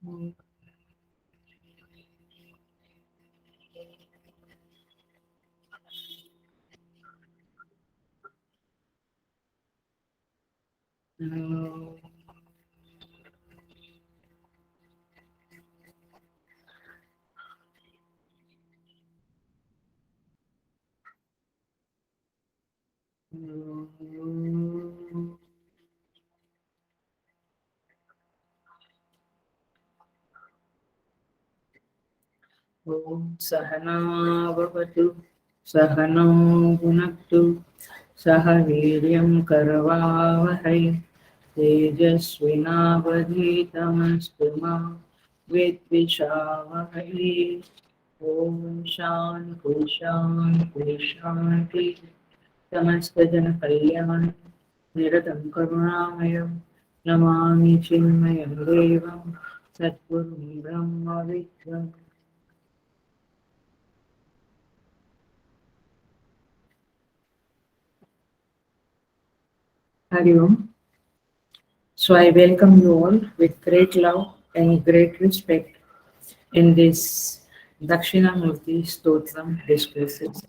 ॐ सहना भवतु सहनौ भुनक्तु सह वीर्यं करवावहै तेजस्विनावधीतमस्तु मा विद्विषावहै। ॐ शान्ति शान्ति शान्ति। समस्त जन कल्याण निरतं करुणामयं नमामि चिन्मयं देवं सद्गुरुं ब्रह्मविद्वान्। Hari Om. So I welcome you all with great love and great respect in this Dakshinamurti Stotram discourses.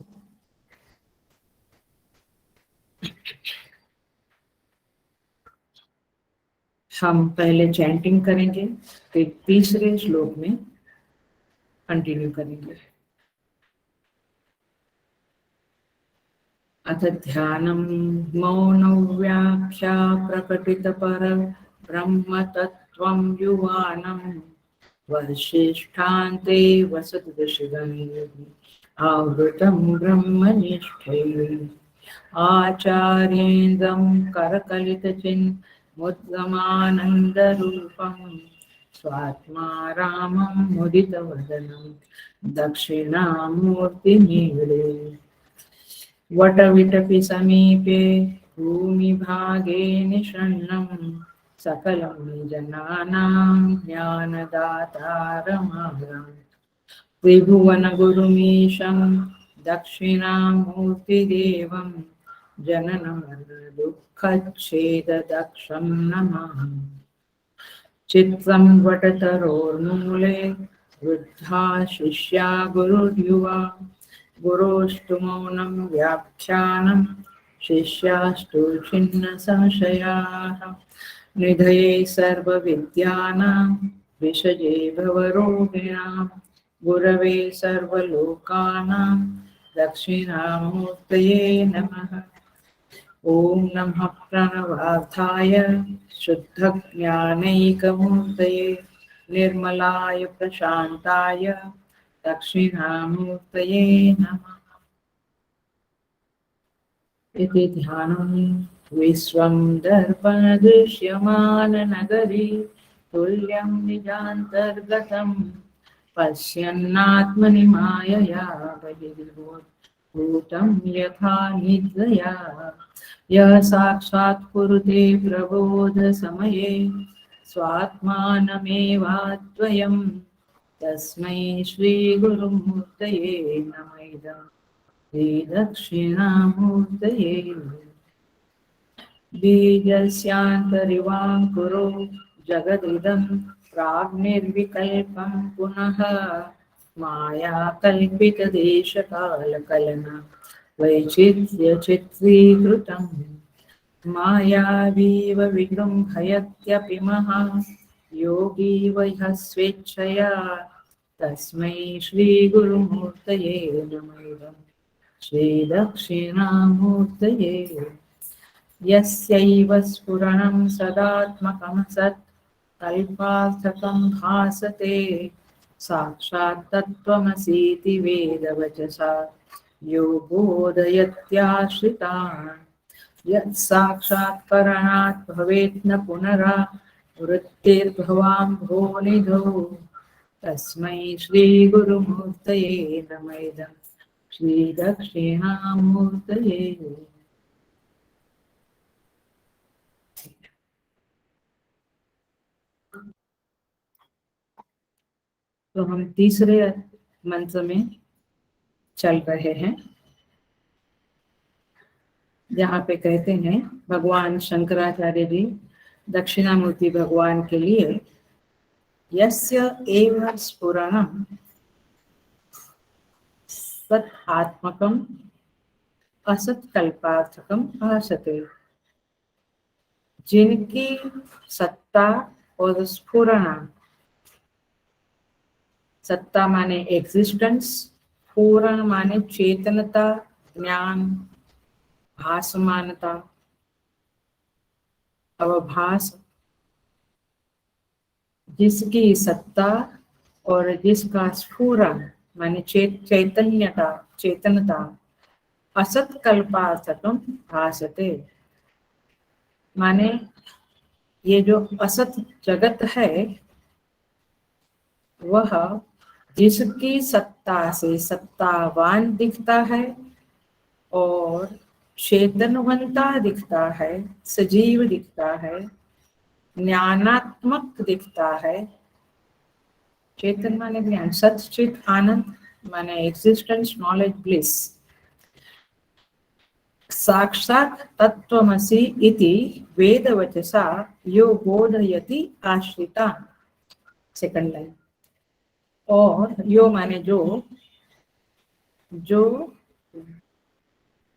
हम पहले चैंटिंग करेंगे, फिर तीसरे श्लोक में कंटिन्यू करेंगे। अथ ध्यानं मौनव्याख्या प्रकटितपर ब्रह्मतत्त्वं युवानं वसिष्ठान्ते वसतदशिगणैः आवृतं ब्रह्मनिष्ठैः आचार्येन्द्रं करकलितचिन्मुद्गमानन्दरूपं स्वात्मा रामं मुदितवदनं दक्षिणामूर्तिमीडे वटविटपि समीपे भूमिभागे निषण्णं सकलं जनानां ज्ञानदातारमहं त्रिभुवनगुरुमीशं दक्षिणामूर्तिदेवं जननमरणदुःखच्छेददक्षं नमामि। चित्रं वटतरोर्मूले वृद्धा शिष्या गुरुर्युवा गुरोस्तु मौनं व्याख्यानं शिष्यास्तु छिन्नसंशयाः निधये सर्वविद्यानां विषये भवरोगिणां गुरवे सर्वलोकानां दक्षिणामूर्तये नमः। ॐ नमः प्रणवार्थाय शुद्धज्ञानैकमूर्तये निर्मलाय प्रशान्ताय दक्षिणामूर्तये नमः। इति ध्यानं विश्वं दर्पणदृश्यमाननगरी तुल्यं निजान्तर्गतं पश्यन्नात्मनि मायया बहिर्भूतं यथा निद्रया यः साक्षात् कुरुते प्रबोधसमये स्वात्मानमेवाद्वयं तस्मै श्रीगुरुमूर्तये नमः इदम् श्रीदक्षिणामूर्तये बीजस्यान्तरिवाङ्कुरो जगदिदं प्राग्निर्विकल्पं पुनः मायाकल्पितदेशकालकलना वैचित्र्यचित्रीकृतं मायावीव विजृम्भयत्यपि महान् योगी वह्य स्वेच्छया तस्मै श्रीगुरुमूर्तये नमः श्रीदक्षिणामूर्तये यस्यैव स्फुरणं सदात्मकं सत् कल्पार्थकं भासते साक्षात् तत्त्वमसीति वेदवचसा यो बोधयत्याश्रितान् यत् साक्षात् करणात् भवेत् न पुनरावृत्तिर्भवाम्भो निधौ तस्मै श्रीगुरुमूर्तये नमः इदम् श्रीदक्षिणामूर्तये। तो हम तीसरे मंत्र में चल रहे हैं, जहाँ पे कहते हैं भगवान शंकराचार्य जी दक्षिणामूर्ति भगवान के लिए यस्य एव स्फुरणं सत् आत्मकम् असत्कल्पार्थकम् भासते। जिनकी सत्ता और स्फुरणा, सत्ता माने एग्जिस्टेंस, पूर्ण माने चेतनता, ज्ञान, भासमानता, अवभास, जिसकी सत्ता और जिसका स्फुरण माने चैतन्यता, चेतनता, असत कल्पार्थकम भासते, माने ये जो असत जगत है वह जिसकी सत्ता से सत्तावान दिखता है और चेतनवंता दिखता है, सजीव दिखता है, ज्ञानात्मक दिखता है। चेतन माने ज्ञान, सच्चित आनंद माने एग्जिस्टेंस, नॉलेज, ब्लिस। साक्षात् तत्त्वमसि इति वेदवचसा यो बोधयति आश्रिता। Second line. और यो माने जो, जो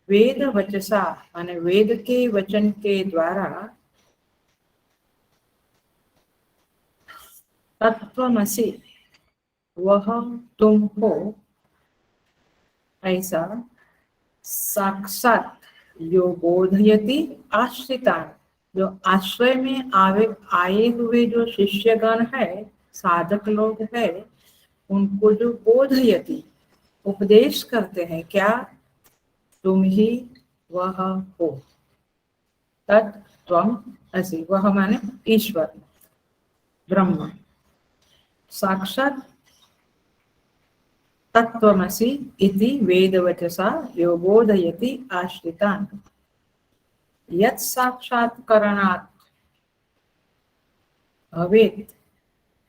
वेद वचसा माने वेद के वचन के द्वारा तत्वमसि वह तुम हो ऐसा साक्षात यो बोधयति आश्रिता, जो आश्रय में आए हुए जो शिष्यगण है, साधक लोग है, उनको जो बोधयति उपदेश करते हैं, क्या? तुम ही वह हो। तत्त्वम् असि, वह माने ईश्वर, ब्रह्म। साक्षात तत्त्वमसि इति वेदवचसा यो बोधयति आश्रितान्। यत् साक्षात्करणात् भवेत्,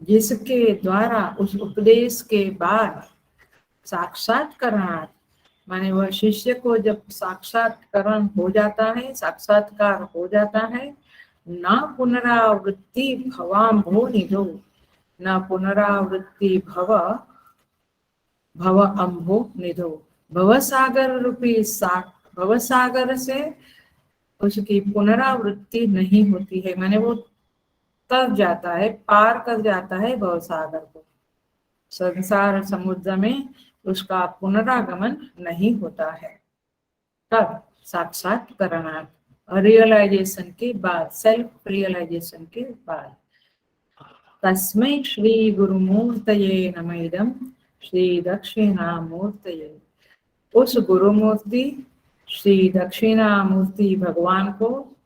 जिसके द्वारा, उस उपदेश के बाद, साक्षात्करणात् माने वह शिष्य को जब साक्षात्करण हो जाता है, साक्षात्कार हो जाता है, न पुनरावृत्ति भवाम्भो निधो, न पुनरावृत्ति भव अम्भो निधो, भवसागर रूपी भवसागर से उसकी पुनरावृत्ति नहीं होती है, माने वो तर जाता है, पार कर जाता है भवसागर को। संसार समुद्र में उसका पुनरागमन नहीं होता है। तब साक्षात्करणात्, रियलाइजेशन के बाद, सेल्फ रियलाइजेशन के बाद। तस्मै श्री गुरुमूर्तये नमः, श्री दक्षिणामूर्तये। उस गुरुमूर्ति श्री दक्षिणामूर्ति भगवान को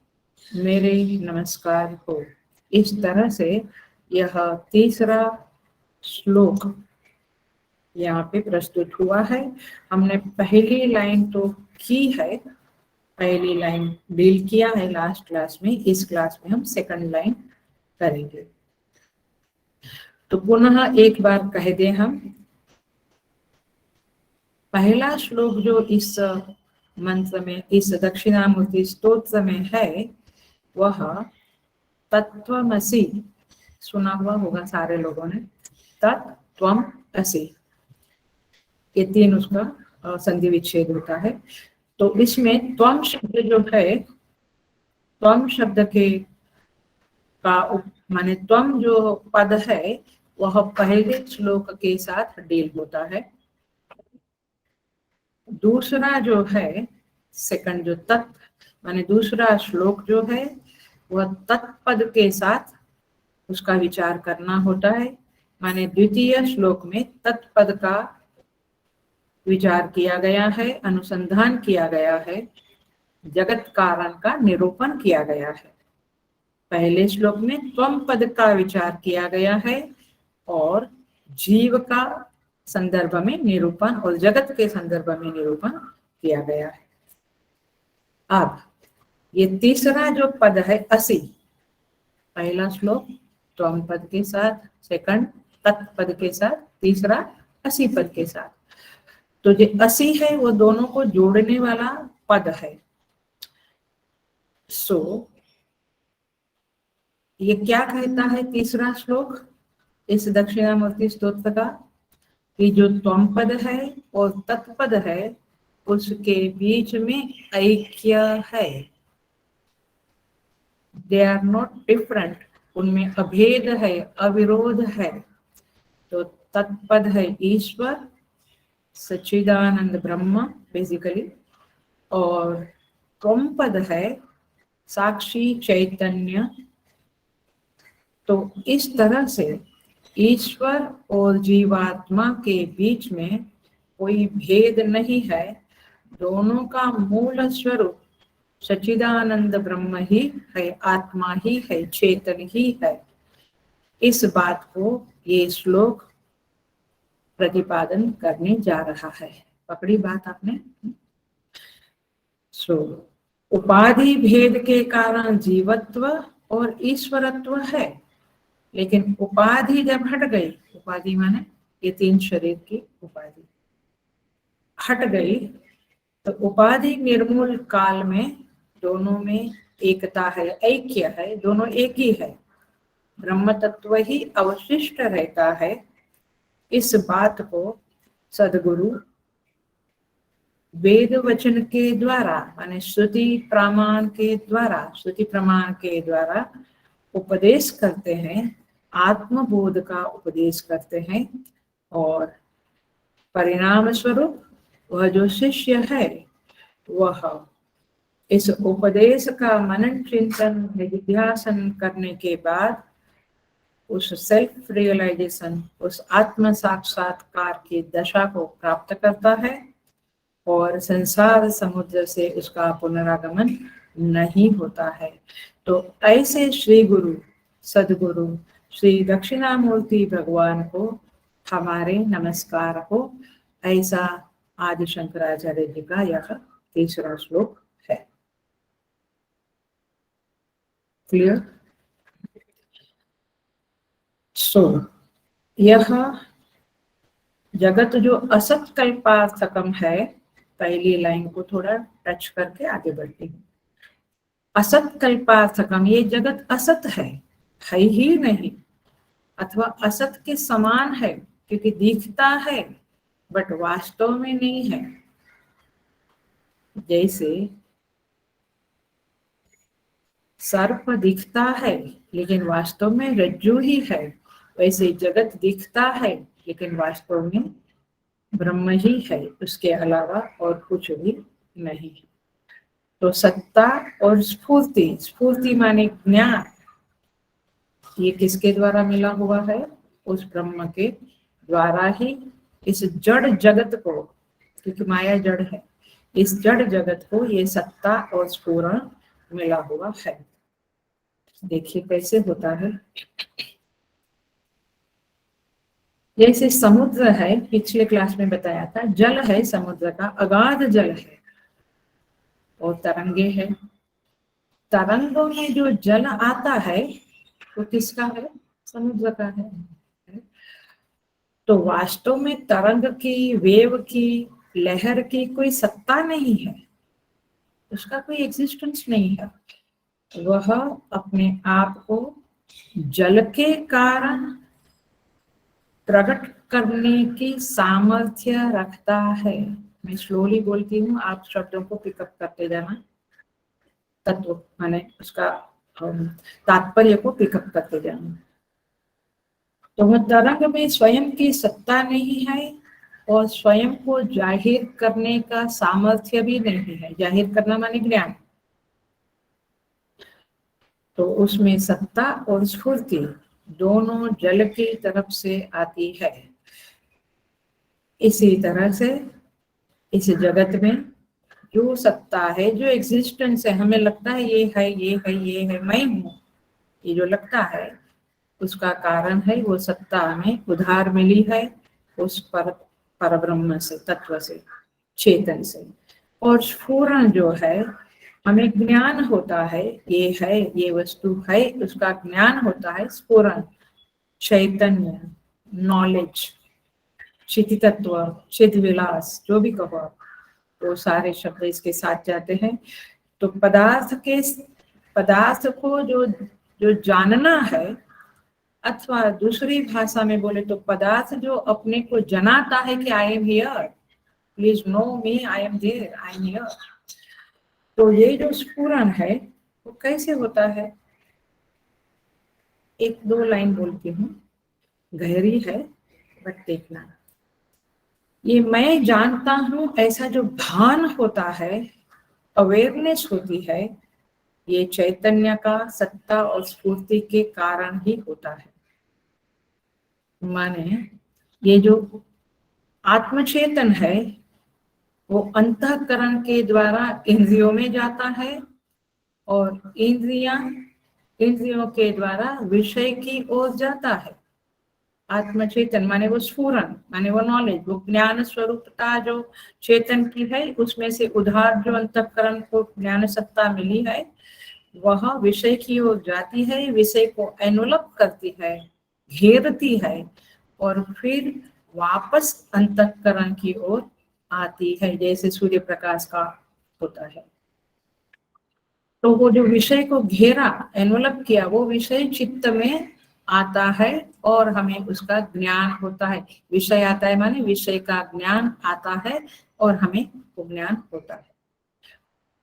मेरे नमस्कार हो। इस तरह से यह तीसरा श्लोक यहाँ पे प्रस्तुत हुआ है। हमने पहली लाइन तो की है, पहली लाइन डील किया है लास्ट क्लास में। इस क्लास में हम सेकंड लाइन करेंगे। तो पुनः एक बार कह दें हम, पहला श्लोक जो इस मंत्र में, इस दक्षिणामूर्ति स्तोत्र में है, वह तत्त्वमसि, सुना हुआ होगा सारे लोगों ने, तत्त्वम असि, ये तीन उसका संधि विच्छेद होता है। तो इसमें त्वम शब्द जो है, त्वम शब्द के का माने त्वम जो पद है वह पहले श्लोक के साथ डील होता है। दूसरा जो है, सेकंड जो तत् माने दूसरा श्लोक जो है वह तत्पद के साथ उसका विचार करना होता है। माने द्वितीय श्लोक में तत्पद का विचार किया गया है, अनुसंधान किया गया है, जगत कारण का निरूपण किया गया है। पहले श्लोक में त्वम पद का विचार किया गया है और जीव का संदर्भ में निरूपण और जगत के संदर्भ में निरूपण किया गया है। अब ये तीसरा जो पद है असि, पहला श्लोक त्वम पद के साथ, सेकंड तत्पद के साथ, तीसरा असि पद के साथ। तो जो असि है वो दोनों को जोड़ने वाला पद है। सो ये क्या कहता है तीसरा श्लोक? इस दक्षिणामूर्ति स्तोत्र का कि जो त्वम पद है और तत्पद है उसके बीच में ऐक्य है, दे आर नॉट डिफरेंट, उनमें अभेद है, अविरोध है। तो तत्पद है ईश्वर, सच्चिदानंद ब्रह्म बेसिकली, और त्वम पद है साक्षी चैतन्य। तो इस तरह से ईश्वर और जीवात्मा के बीच में कोई भेद नहीं है, दोनों का मूल स्वरूप सच्चिदानंद ब्रह्म ही है, आत्मा ही है, चेतन ही है। इस बात को ये श्लोक प्रतिपादन करने जा रहा है। पकड़ी बात आपने? उपाधि भेद के कारण जीवत्व और ईश्वरत्व है, लेकिन उपाधि जब हट गई, उपाधि माने ये तीन शरीर की उपाधि हट गई, तो उपाधि निर्मूल काल में दोनों में एकता है, ऐक्य है, दोनों एक ही है, ब्रह्म तत्व ही अवशिष्ट रहता है। इस बात को सदगुरु वेद वचन के द्वारा माने श्रुति प्रमाण के द्वारा उपदेश करते हैं, आत्मबोध का उपदेश करते हैं, और परिणाम स्वरूप वह जो शिष्य है वह इस उपदेश का मनन चिंतन निधिध्यासन करने के बाद उस सेल्फ रियलाइजेशन, उस आत्म साक्षात्कार की दशा को प्राप्त करता है और संसार समुद्र से उसका पुनरागमन नहीं होता है। तो ऐसे श्री गुरु सदगुरु श्री दक्षिणामूर्ति भगवान को हमारे नमस्कार हो। ऐसा आदि शंकराचार्य जी का यह तीसरा श्लोक है। क्लियर? यह जगत जो असत कल्पार्थकम है, पहली लाइन को थोड़ा टच करके आगे बढ़ती हूँ। असत कल्पार्थकम, ये जगत असत है ही नहीं, अथवा असत के समान है, क्योंकि दिखता है बट वास्तव में नहीं है। जैसे सर्प दिखता है लेकिन वास्तव में रज्जु ही है, वैसे जगत दिखता है लेकिन वास्तव में ब्रह्म ही है, उसके अलावा और कुछ भी नहीं। तो सत्ता और स्फूर्ति, स्फूर्ति माने ज्ञान, ये किसके द्वारा मिला हुआ है? उस ब्रह्म के द्वारा ही इस जड़ जगत को, क्योंकि माया जड़ है, इस जड़ जगत को ये सत्ता और स्फुरण मिला हुआ है। देखिए कैसे होता है। जैसे समुद्र है, पिछले क्लास में बताया था, जल है समुद्र का, अगाध जल है, और तरंगे है। तरंगों में जो जल आता है वो किसका है? समुद्र का है। तो वास्तव में तरंग की, वेव की, लहर की कोई सत्ता नहीं है, उसका कोई एग्जिस्टेंस नहीं है। वह अपने आप को जल के कारण प्रकट करने की सामर्थ्य रखता है। मैं स्लोली बोलती हूँ, आप शब्दों को पिकअप करते जाना, तत्व माने उसका तात्पर्य को पिकअप करते जाना। तो वह तरंग में स्वयं की सत्ता नहीं है और स्वयं को जाहिर करने का सामर्थ्य भी नहीं है। जाहिर करना माने ज्ञान। तो उसमें सत्ता और स्फूर्ति दोनों जल की तरफ से आती है। इसी तरह से इस जगत में जो सत्ता है, जो एग्जिस्टेंस है, हमें लगता है ये है, ये है, ये है, मैं हूँ, ये जो लगता है उसका कारण है वो सत्ता हमें उधार मिली है उस परब्रह्म से, तत्व से, चेतन से। और स्फुरण जो है, हमें ज्ञान होता है, ये है, ये वस्तु है, उसका ज्ञान होता है। स्फुरण, चैतन्य, नॉलेज, चिति तत्व, चिद विलास, जो भी कहो आप, तो सारे शब्द इसके साथ जाते हैं। तो पदार्थ को जो जो जानना है अथवा दूसरी भाषा में बोले तो पदार्थ जो अपने को जनाता है कि I am here, please know me, I am there, I am here. तो ये जो स्फुरन है वो कैसे होता है, एक दो लाइन बोलती हूँ, गहरी है बट देखना। ये मैं जानता हूँ ऐसा जो भान होता है, अवेयरनेस होती है, ये चैतन्य का सत्ता और स्फूर्ति के कारण ही होता है। माने ये जो आत्मचेतन है वो अंतःकरण के द्वारा इंद्रियों में जाता है और इंद्रियों के द्वारा विषय की ओर जाता है। आत्मचेतन माने वो स्फुरन, माने वो नॉलेज, वो ज्ञान स्वरूपता जो चेतन की है, उसमें से उधार जो अंतःकरण को ज्ञान सत्ता मिली है वह विषय की ओर जाती है, विषय को एनवलप करती है, घेरती है और फिर वापस अंतःकरण की ओर आती है, जैसे सूर्य प्रकाश का होता है। तो वो जो विषय को घेरा, एनवलप किया, वो विषय चित्त में आता है और हमें उसका ज्ञान होता है। विषय आता है माने विषय का ज्ञान आता है और हमें वो ज्ञान होता है।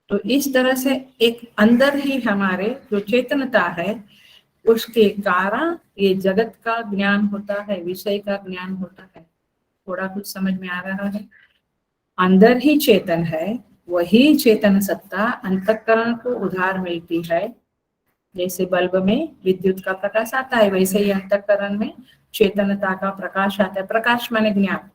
तो इस तरह से एक अंदर ही हमारे जो चेतनता है उसके कारण ये जगत का ज्ञान होता है, विषय का ज्ञान होता है। थोड़ा कुछ समझ में आ रहा है? अंदर ही चेतन है, वही चेतन सत्ता अंतःकरण को उधार मिलती है। जैसे बल्ब में विद्युत का प्रकाश आता है वैसे ही अंतःकरण में चेतनता का प्रकाश आता है। प्रकाश माने ज्ञान।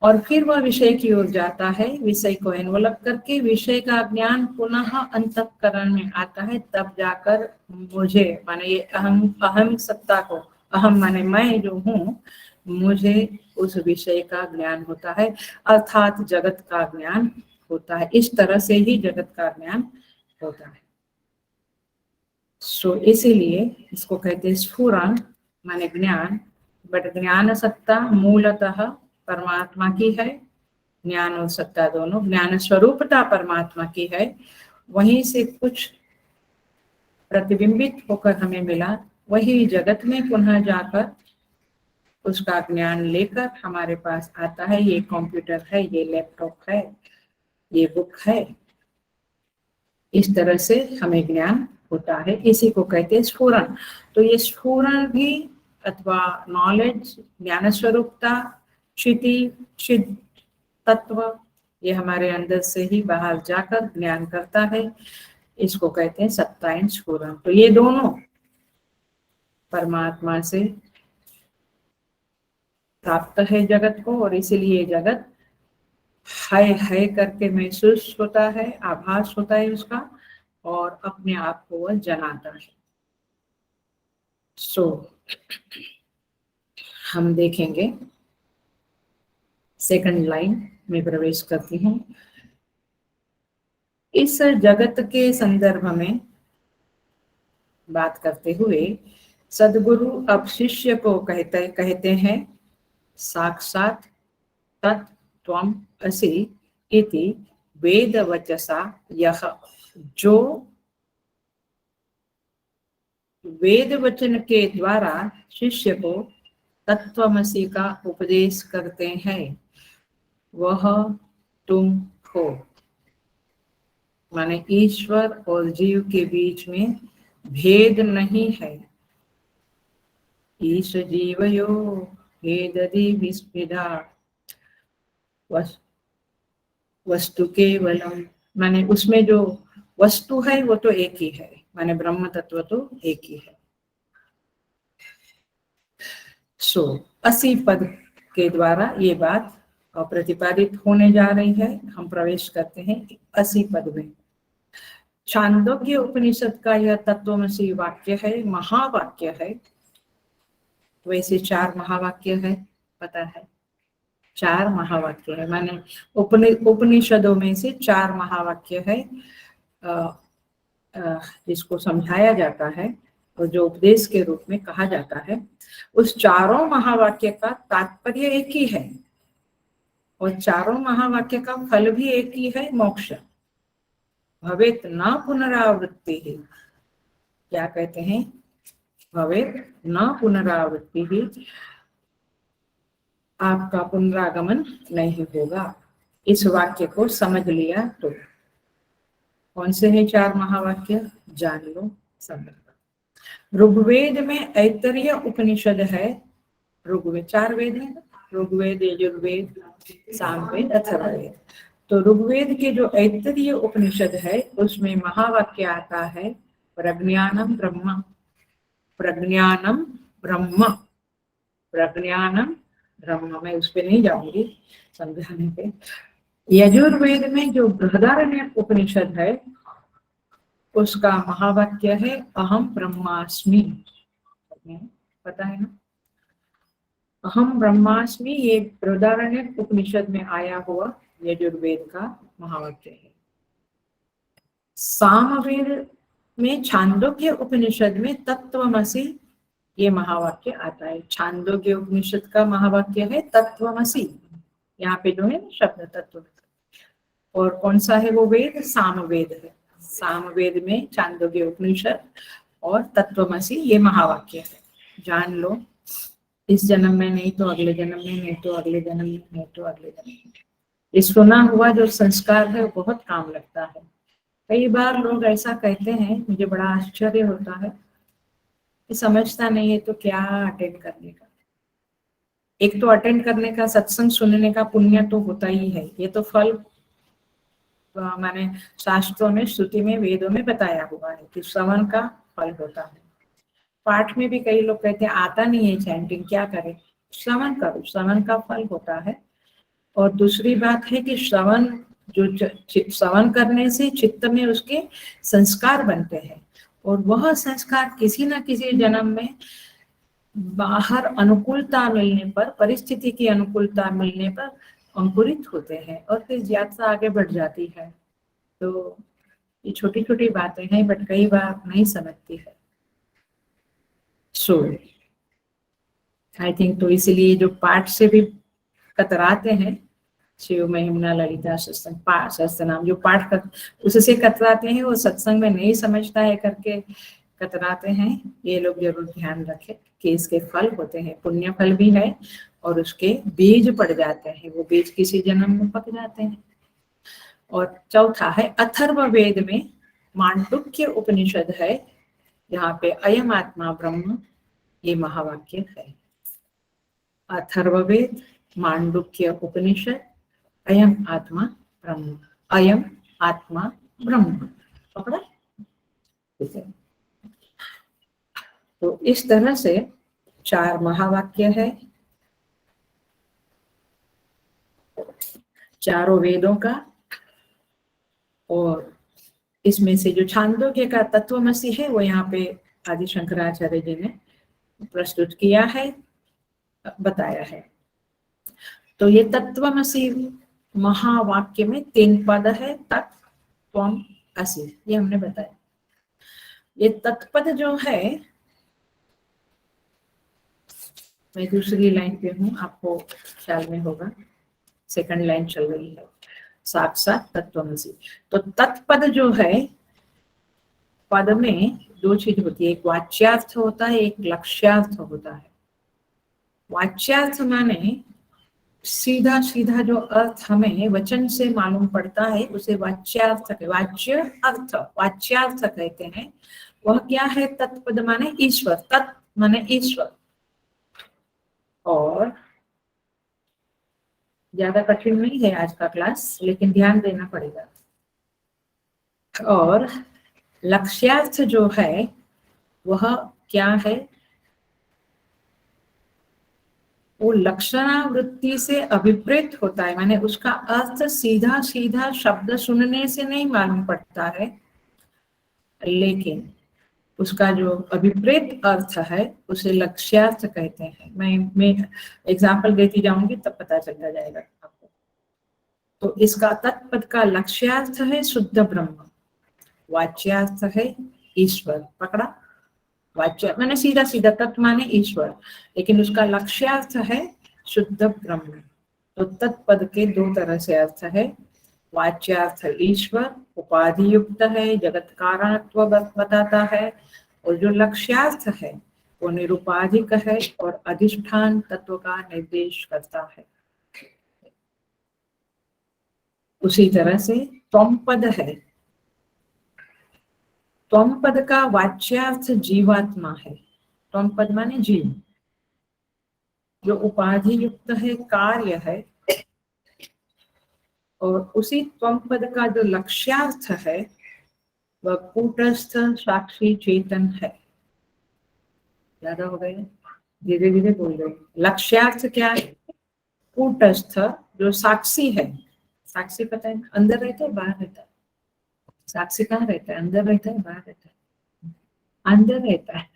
और फिर वह विषय की ओर जाता है, विषय को एनवलप करके विषय का ज्ञान पुनः अंतःकरण में आता है। तब जाकर मुझे माने ये अहम सत्ता को, अहम माने मैं जो हूँ, मुझे उस विषय का ज्ञान होता है, अर्थात जगत का ज्ञान होता है। इस तरह से ही जगत का ज्ञान होता है। सो इसीलिए इसको कहते हैं स्फुरन माने ज्ञान। बट ज्ञान सत्ता मूलतः परमात्मा की है। ज्ञान और सत्ता दोनों, ज्ञान स्वरूपता परमात्मा की है, वहीं से कुछ प्रतिबिंबित होकर हमें मिला, वही जगत में पुनः जाकर उसका ज्ञान लेकर हमारे पास आता है। ये कंप्यूटर है, ये लैपटॉप है, ये बुक है, इस तरह से हमें ज्ञान होता है। इसी को कहते हैं स्फुरन। तो ये स्फुरन भी अथवा नॉलेज, ज्ञान स्वरूपता, क्षिति, चिद तत्व, ये हमारे अंदर से ही बाहर जाकर ज्ञान करता है। इसको कहते हैं सत्ता एंड स्फुरन। तो ये दोनों परमात्मा से प्राप्त है जगत को, और इसीलिए जगत है करके महसूस होता है, आभास होता है उसका, और अपने आप को वह जनाता है। सो हम देखेंगे, सेकंड लाइन में प्रवेश करती हूँ। इस जगत के संदर्भ में बात करते हुए सदगुरु अब शिष्य को कहते हैं साक्षात तत्त्वम् असि इति वेद वचसा यह, जो वेद वचन के द्वारा शिष्य को तत्त्वमसि का उपदेश करते हैं, वह तुम हो। माने ईश्वर और जीव के बीच में भेद नहीं है। ईश जीवयो भेदधि विस्मिता वस्तु केवलम, माने उसमें जो वस्तु है वो तो एक ही है, माने ब्रह्म तत्व तो एक ही है। सो 80 पद के द्वारा ये बात प्रतिपादित होने जा रही है। हम प्रवेश करते हैं 80 पद में। छांदोग्य उपनिषद का यह तत्वमसि वाक्य है, महावाक्य है। वैसे 4 महावाक्य है, पता है 4 महावाक्य है, माने उपनिषदों में से 4 महावाक्य है जिसको समझाया जाता है और जो उपदेश के रूप में कहा जाता है। उस चारों महावाक्य का तात्पर्य एक ही है और चारों महावाक्य का फल भी एक ही है, मोक्ष। भवेत न पुनरावृत्ति ही, क्या कहते हैं, भवेत् न पुनरावृत्ति ही, आपका पुनरागमन नहीं होगा। इस वाक्य को समझ लिया तो कौन से हैं 4 महावाक्य, जान लो समझ। ऋग्वेद में ऐतरेय उपनिषद है। ऋग्वेद 4 वेद है ना, ऋग्वेद, यजुर्वेद, सामवेद, अथर्ववेद। तो ऋग्वेद के जो ऐतरेय उपनिषद है उसमें महावाक्य आता है प्रज्ञानम ब्रह्म, प्रज्ञानम ब्रह्म, प्रज्ञानम ब्रह्म। मैं उस पर नहीं जाऊंगी समझाने पे। यजुर्वेद में जो बृहदारण्यक उपनिषद है उसका महावाक्य है अहम ब्रह्मास्मि। पता है ना, अहम ब्रह्मास्मि, ये बृहदारण्यक उपनिषद में आया हुआ यजुर्वेद का महावाक्य है। सामवेद में छांदोग्य उपनिषद में तत्वमसि ये महावाक्य आता है। छांदोग्य उपनिषद का महावाक्य है तत्वमसि, यहाँ पे जो है शब्द तत्व। और कौन सा है वो वेद, सामवेद है। सामवेद में छांदोग्य उपनिषद और तत्वमसि ये महावाक्य है। जान लो, इस जन्म में नहीं तो अगले जन्म में, नहीं तो अगले जन्म में, नहीं तो अगले जन्म में। इस सुना हुआ जो संस्कार है वो बहुत काम लगता है। कई बार लोग ऐसा कहते हैं, मुझे बड़ा आश्चर्य होता है कि समझता नहीं है तो क्या अटेंड करने का। एक तो अटेंड करने का, सत्संग सुनने का पुण्य तो होता ही है, ये तो फल माने शास्त्रों में, श्रुति में, वेदों में बताया हुआ है कि श्रवण का फल होता है। पाठ में भी कई लोग कहते हैं आता नहीं है चैंटिंग, क्या करें, श्रवण करो, श्रवण का फल होता है। और दूसरी बात है कि श्रवण, जो श्रवण करने से चित्त में उसके संस्कार बनते हैं और वह संस्कार किसी न किसी जन्म में बाहर अनुकूलता मिलने पर, परिस्थिति की अनुकूलता मिलने पर अंकुरित होते हैं और फिर यात्रा आगे बढ़ जाती है। तो ये छोटी छोटी बातें हैं बट कई बार नहीं समझती है। सो आई थिंक तो इसलिए जो पाठ से भी कतराते हैं, शिव महिमा ललिता सहस्त्र नाम जो पाठ कर उससे कतराते हैं, वो सत्संग में नहीं समझता है करके कतराते हैं। ये लोग जरूर ध्यान रखें कि इसके फल होते हैं, पुण्य फल भी है और उसके बीज पड़ जाते हैं, वो बीज किसी जन्म में पक जाते हैं। और चौथा है अथर्ववेद में मांडुक्य उपनिषद है, यहाँ पे अयम आत्मा ब्रह्म ये महावाक्य है। अथर्ववेद, मांडुक्य उपनिषद, अयम आत्मा ब्रह्म, अयम आत्मा ब्रह्म, पकड़ा? ठीक है। तो इस तरह से 4 महावाक्य है चारों वेदों का। और इसमें से जो छांदोग्य का तत्वमसि है वो यहाँ पे आदि शंकराचार्य जी ने प्रस्तुत किया है, बताया है। तो ये तत्वमसि महावाक्य में 3 पद है, तत्, त्वम, असि, ये हमने बताया। ये तत्पद जो है, मैं दूसरी लाइन पे हूँ, आपको ख्याल में होगा, सेकंड लाइन चल रही है, साक्षात तत्वमसि। तो तत्पद जो है, पद में 2 चीज होती है, एक वाच्यार्थ होता है, एक लक्ष्यार्थ होता है। वाच्यार्थ माने सीधा सीधा जो अर्थ हमें वचन से मालूम पड़ता है उसे वाच्यार्थ, वाच्य अर्थ, वाच्यार्थ कहते हैं। वह क्या है, तत्पद माने ईश्वर, तत् माने ईश्वर। और ज्यादा कठिन नहीं है आज का क्लास, लेकिन ध्यान देना पड़ेगा। और लक्ष्यार्थ जो है वह क्या है, वो लक्षणावृत्ति से अभिप्रेत होता है, माने उसका अर्थ सीधा सीधा शब्द सुनने से नहीं मालूम पड़ता है, लेकिन उसका जो अभिप्रेत अर्थ है उसे लक्ष्यार्थ कहते हैं। मैं एग्जाम्पल देती जाऊंगी तब पता चलता जाएगा आपको। तो इसका तत्पद का लक्ष्यार्थ है शुद्ध ब्रह्म, वाच्यार्थ है ईश्वर, पकड़ा? वाच्य माने सीधा सीधा, तत्व माने ईश्वर, लेकिन उसका लक्ष्यार्थ है शुद्ध ब्रह्म। तो तत्पद के 2 तरह से अर्थ है, वाच्यार्थ ईश्वर, उपाधि युक्त है, जगत कारणत्व बताता है, और जो लक्ष्यार्थ है वो निरुपाधिक है और अधिष्ठान तत्व का निर्देश करता है। उसी तरह से त्वम पद है, त्वम पद का वाच्यार्थ जीवात्मा है। त्वम पद माने जीव, जो उपाधि युक्त है, कार्य है, और उसी त्वम पद का जो लक्ष्यार्थ है वह कूटस्थ साक्षी चेतन है। ज्यादा हो गए, धीरे धीरे बोल रहे। लक्ष्यार्थ क्या है? कूटस्थ, जो साक्षी है। साक्षी पता है अंदर रहता है बाहर रहता है? साक्षी कहाँ रहता है? अंदर रहता है बाहर रहता है? अंदर रहता है।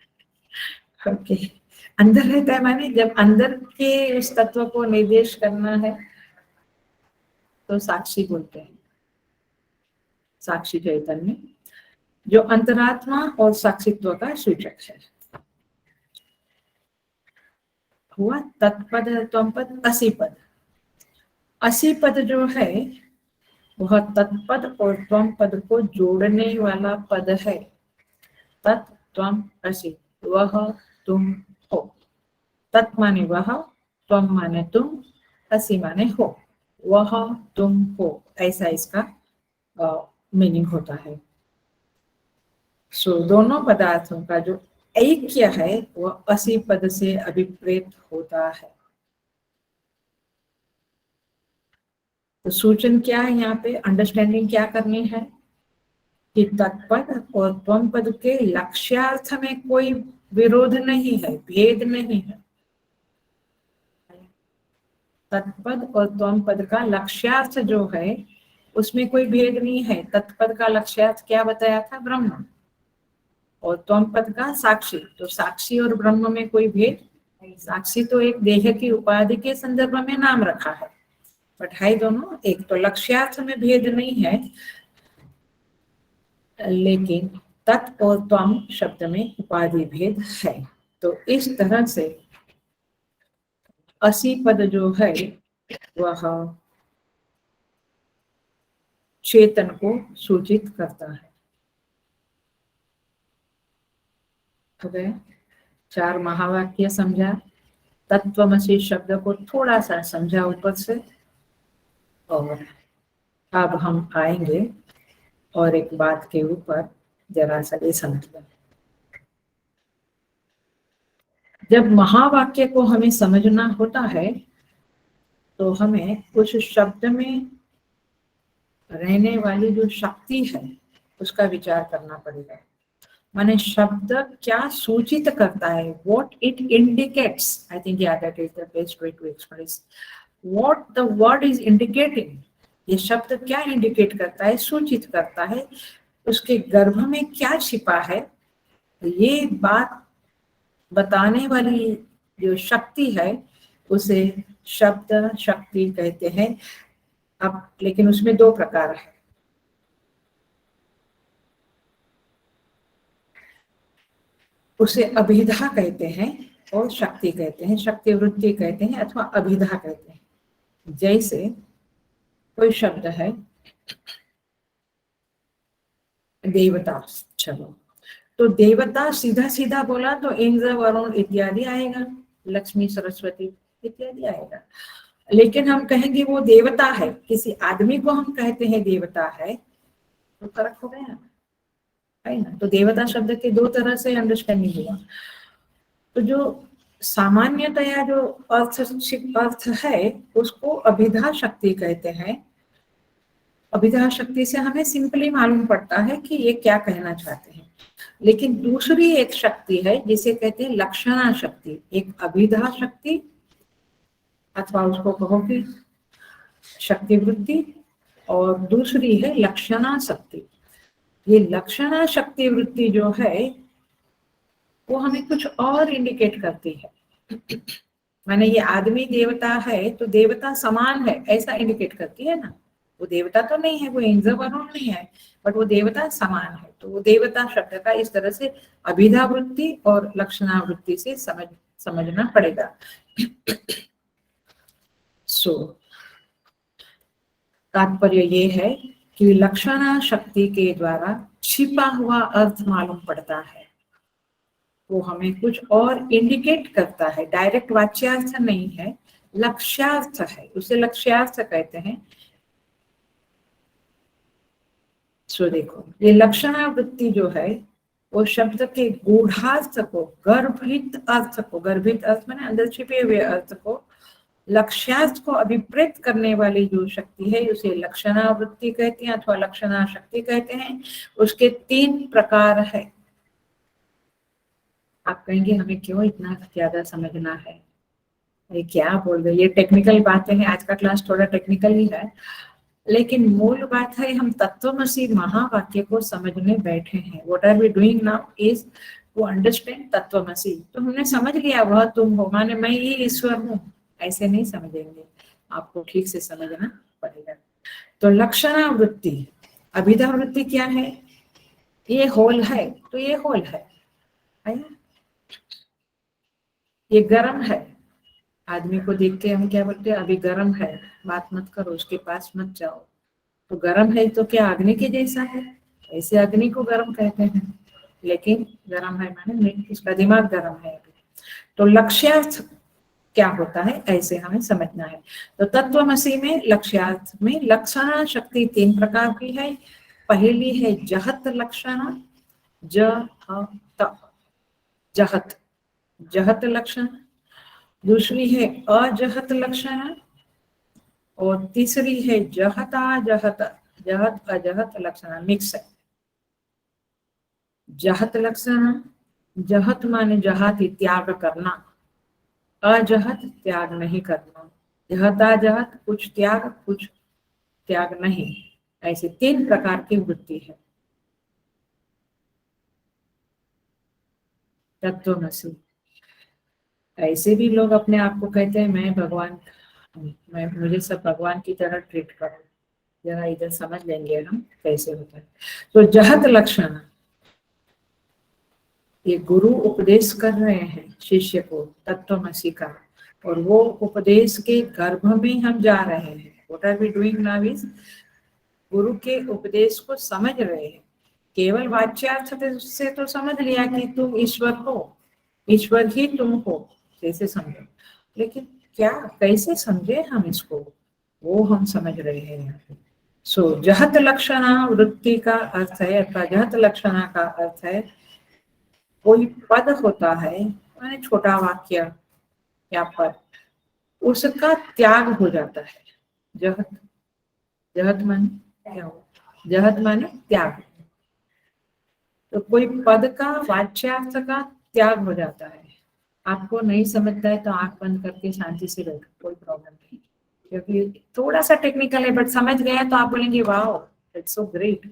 ओके, अंदर रहता है माने जब अंदर के उस तत्व को निर्देश करना है तो साक्षी बोलते हैं, साक्षी चैतन्य, जो अंतरात्मा और साक्षित्व का सूचक है। हुआ तत्पद, त्वमपद, असीपद। असीपद जो है वह तत्पद और त्वम पद को जोड़ने वाला पद है। तत् त्वम असि, वह तुम हो। तत् माने वह, त्वम माने तुम, असि माने हो, वह तुम हो, ऐसा इसका मीनिंग होता है। सो दोनों पदार्थों का जो ऐक्य है वह असी पद से अभिप्रेत होता है। तो सूचन क्या है यहाँ पे? अंडरस्टैंडिंग क्या करनी है कि तत्पद और त्वम पद के लक्ष्यार्थ में कोई विरोध नहीं है, भेद नहीं है। तत्पद और त्वम पद का लक्ष्यार्थ जो है उसमें कोई भेद नहीं है। तत्पद का लक्ष्यार्थ क्या बताया था? ब्रह्म। और त्वम पद का साक्षी, तो साक्षी और ब्रह्म में कोई भेद नहीं। साक्षी तो एक देह की उपाधि के संदर्भ में नाम रखा है, बट है दोनों एक। तो लक्ष्यार्थ में भेद नहीं है, लेकिन तत् और त्वम शब्द में उपाधि भेद है। तो इस तरह से असी पद जो है वह चेतन को सूचित करता है। हो गया? 4 महावाक्य समझा, तत्वमसि शब्द को थोड़ा सा समझा ऊपर से, और अब हम आएंगे और एक बात के ऊपर जरा सा ये समझ लें। जब महावाक्य को हमें समझना होता है तो हमें उस शब्द में रहने वाली जो शक्ति है उसका विचार करना पड़ेगा। माने शब्द क्या सूचित करता है, what it indicates. I think yeah, that is the best way to express what the word is indicating. ये शब्द क्या इंडिकेट करता है, सूचित करता है, उसके गर्भ में क्या छिपा है, ये बात बताने वाली जो शक्ति है उसे शब्द शक्ति कहते हैं। अब लेकिन उसमें 2 प्रकार है। उसे अभिधा कहते हैं और शक्ति कहते हैं, शक्ति वृत्ति कहते हैं अथवा अभिधा कहते हैं। जैसे कोई शब्द है देवता, चलो तो देवता सीधा सीधा बोला तो इंद्र वरुण इत्यादि आएगा, लक्ष्मी सरस्वती इत्यादि आएगा। लेकिन हम कहेंगे वो देवता है, किसी आदमी को हम कहते हैं देवता है, तो फर्क हो गया है ना। तो देवता शब्द के 2 तरह से अंडरस्टैंडिंग हुआ। तो जो सामान्यतया जो अर्थ है उसको अभिधा शक्ति कहते हैं। अभिधा शक्ति से हमें सिंपली मालूम पड़ता है कि ये क्या कहना चाहते हैं। लेकिन दूसरी एक शक्ति है जिसे कहते हैं लक्षणा शक्ति। एक अभिधा शक्ति अथवा उसको कहो कि शक्ति वृत्ति, और दूसरी है लक्षणा शक्ति। ये लक्षणा शक्ति वृत्ति जो है वो हमें कुछ और इंडिकेट करती है। माने ये आदमी देवता है तो देवता समान है ऐसा इंडिकेट करती है ना। वो देवता तो नहीं है, वो इंद्र वरुण नहीं है, बट वो देवता समान है। तो वो देवता शब्द का इस तरह से अभिधा वृत्ति और लक्षणा वृत्ति से समझना पड़ेगा। सो तात्पर्य ये है कि लक्षणा शक्ति के द्वारा छिपा हुआ अर्थ मालूम पड़ता है। वो हमें कुछ और इंडिकेट करता है, डायरेक्ट वाच्यार्थ नहीं है, लक्ष्यार्थ है, उसे लक्ष्यार्थ कहते हैं। सो देखो, ये लक्षणावृत्ति जो है वो शब्द के गूढ़ार्थ को, गर्भित अर्थ को, गर्भित अर्थ माने अंदर छिपे हुए अर्थ को, लक्ष्यार्थ को अभिप्रेत करने वाली जो शक्ति है उसे लक्षणावृत्ति कहते हैं अथवा लक्षणा शक्ति कहते हैं। उसके 3 प्रकार है। आप कहेंगे हमें क्यों इतना ज्यादा समझना है, ये क्या बोल रहे, ये टेक्निकल बातें हैं। आज का क्लास थोड़ा टेक्निकल ही है, लेकिन मूल बात है हम तत्वमसी महावाक्य को समझने बैठे हैं। What are we doing now is to understand तत्वमसी। तो हमने समझ लिया वह तुम हो, माने मैं ही ईश्वर हूँ, ऐसे नहीं समझेंगे, आपको ठीक से समझना पड़ेगा। तो लक्षणावृत्ति, अभिधा वृत्ति क्या है, ये होल है तो ये होल है, ये गर्म है, आदमी को देख के हम क्या बोलते हैं, अभी गर्म है, बात मत करो, उसके पास मत जाओ। तो गर्म है तो क्या अग्नि के जैसा है, ऐसे अग्नि को गर्म कहते हैं, लेकिन गर्म है माने उसका दिमाग गर्म है अभी। तो लक्ष्यार्थ क्या होता है ऐसे हमें समझना है। तो तत्वमसी में लक्ष्यार्थ में लक्षणा शक्ति 3 प्रकार की है। पहली है जहत लक्षणा, जहत जहत लक्षण, दूसरी है अजहत लक्षणा, और तीसरी है जहता जहत, जहत अजहत लक्षणा मिक्स है। जहत लक्षणा, जहत माने जहाति त्याग करना, अजहत त्याग नहीं करना, जहता जहत कुछ त्याग नहीं, ऐसे 3 प्रकार की वृत्ति है तत्वमसी। ऐसे भी लोग अपने आप को कहते हैं मैं भगवान, मुझे सब भगवान की तरह ट्रीट करो, जरा इधर समझ लेंगे हम कैसे होता है। तो जहत लक्षण, ये गुरु उपदेश कर रहे हैं शिष्य को तत्वमसी का, और वो उपदेश के गर्भ में हम जा रहे हैं। What are we doing now is गुरु के उपदेश को समझ रहे हैं। केवल वाच्यार्थ से तो समझ लिया कि तुम ईश्वर हो, ईश्वर ही तुम हो, जैसे समझो, लेकिन क्या कैसे समझे हम इसको, वो हम समझ रहे हैं यहाँ पे। सो जहत लक्षणा वृत्ति का अर्थ है, अथवा जहत लक्षणा का अर्थ है कोई पद होता है माने छोटा वाक्य या पद, उसका त्याग हो जाता है। जहत, जहत माने क्या हो, जहत माने त्याग। तो कोई पद का वाच्यार्थ का त्याग हो जाता है। आपको नहीं समझता है तो आंख बंद करके शांति से बैठो, कोई प्रॉब्लम नहीं, क्योंकि थोड़ा सा टेक्निकल है, बट समझ गया तो आप बोलेंगे वाओ इट्स सो ग्रेट।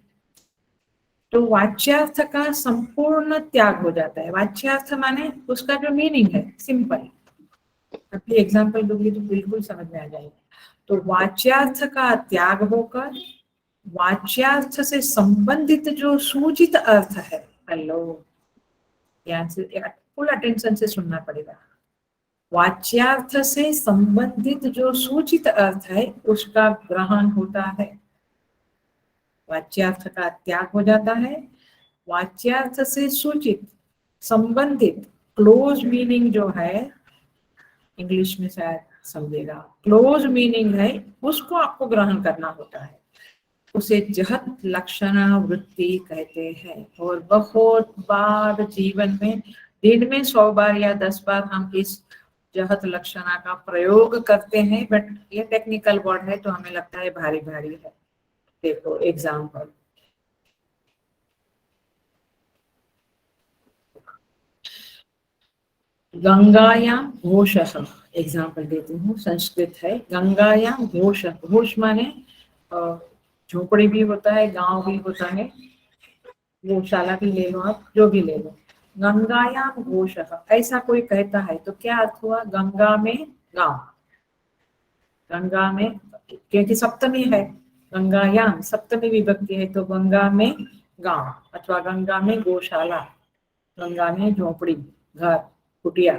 तो वाच्यार्थ का संपूर्ण त्याग हो जाता है। वाच्यार्थ माने उसका जो मीनिंग है सिंपल, अभी एग्जांपल दूंगी तो बिल्कुल समझ में आ जाएगा। तो वाच्यार्थ का त्याग होकर वाच्यार्थ से संबंधित जो सूचित अर्थ है, हेलो, यहाँ से फुल अटेंशन से सुनना पड़ेगा। वाच्यार्थ से संबंधित जो सूचित अर्थ है उसका ग्रहण होता है, वाच्यार्थ का त्याग हो जाता है। वाच्यार्थ से सूचित संबंधित क्लोज मीनिंग जो है, इंग्लिश में शायद समझेगा, क्लोज मीनिंग है उसको आपको ग्रहण करना होता है, उसे जहत लक्षणा वृत्ति कहते हैं। और बहुत बार जीवन में, दिन में 100 बार या 10 बार हम इस जहत लक्षणा का प्रयोग करते हैं, बट ये टेक्निकल वर्ड है तो हमें लगता है भारी भारी है। देखो एग्जाम्पल, गंगायाम घोषः, एग्जाम्पल देती हूँ, संस्कृत है। गंगायाम घोष, घोष माने झोपड़ी भी होता है, गांव भी होता है, गौशाला भी ले लो आप, जो भी ले लो। गंगायाम घोषः, ऐसा कोई कहता है तो क्या अर्थ हुआ, गंगा में गांव, गंगा में, क्योंकि सप्तमी है, गंगायाम सप्तमी विभक्ति है, तो गंगा में गांव अथवा गंगा में गौशाला, गंगा में झोपड़ी, घर, कुटिया।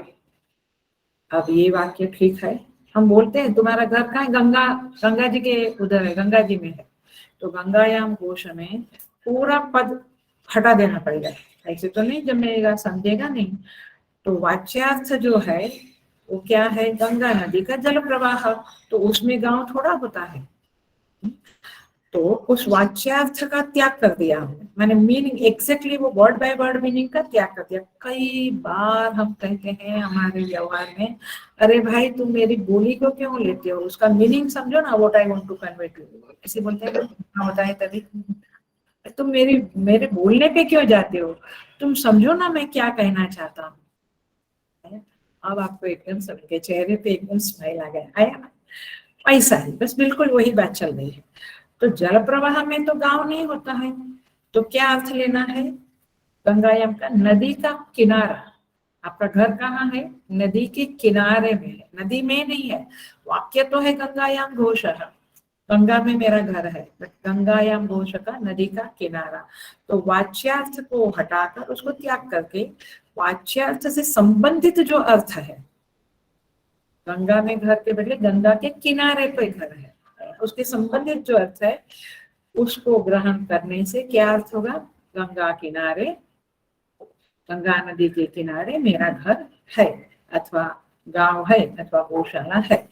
अब ये वाक्य ठीक है, हम बोलते हैं तुम्हारा घर कहाँ है, गंगा, गंगा जी के उधर है, गंगा जी में है। तो गंगायाम घोष में पूरा पद हटा देना पड़ेगा, ऐसे तो नहीं जमेगा, समझेगा नहीं। तो वाच्यार्थ जो है वो क्या है, गंगा नदी का जल प्रवाह, तो उसमें गांव थोड़ा होता है। तो उस वाच्यार्थ का त्याग कर दिया हमने, मैंने मीनिंग एग्जैक्टली वो वर्ड बाय वर्ड मीनिंग का त्याग कर दिया। कई बार हम कहते हैं हमारे व्यवहार में, अरे भाई तुम मेरी बोली को क्यों लेते हो, उसका मीनिंग समझो ना, what I want to convey to you, ऐसे बोलते हैं ना, होता है तभी। तुम मेरे बोलने पे क्यों जाते हो, तुम समझो ना मैं क्या कहना चाहता हूँ। अब आपको एकदम सबके चेहरे पे एकदम स्माइल आ गया, आया ना, ऐसा ही बस बिल्कुल वही बात चल रही है। तो जल प्रवाह में तो गांव नहीं होता है, तो क्या अर्थ लेना है, गंगायाम का नदी का किनारा। आपका घर कहाँ है, नदी के किनारे में है, नदी में नहीं है। वाक्य तो है गंगायाम घोषः, गंगा में मेरा घर है, बट गंगायाम घोष का नदी का किनारा। तो वाच्यार्थ को हटाकर उसको त्याग करके वाच्यार्थ से संबंधित जो अर्थ है, गंगा में घर के बदले गंगा के किनारे पे घर है, उसके संबंधित जो अर्थ है उसको ग्रहण करने से क्या अर्थ होगा, गंगा किनारे, गंगा नदी के किनारे मेरा घर है, अथवा गांव है, अथवा गौशाला है।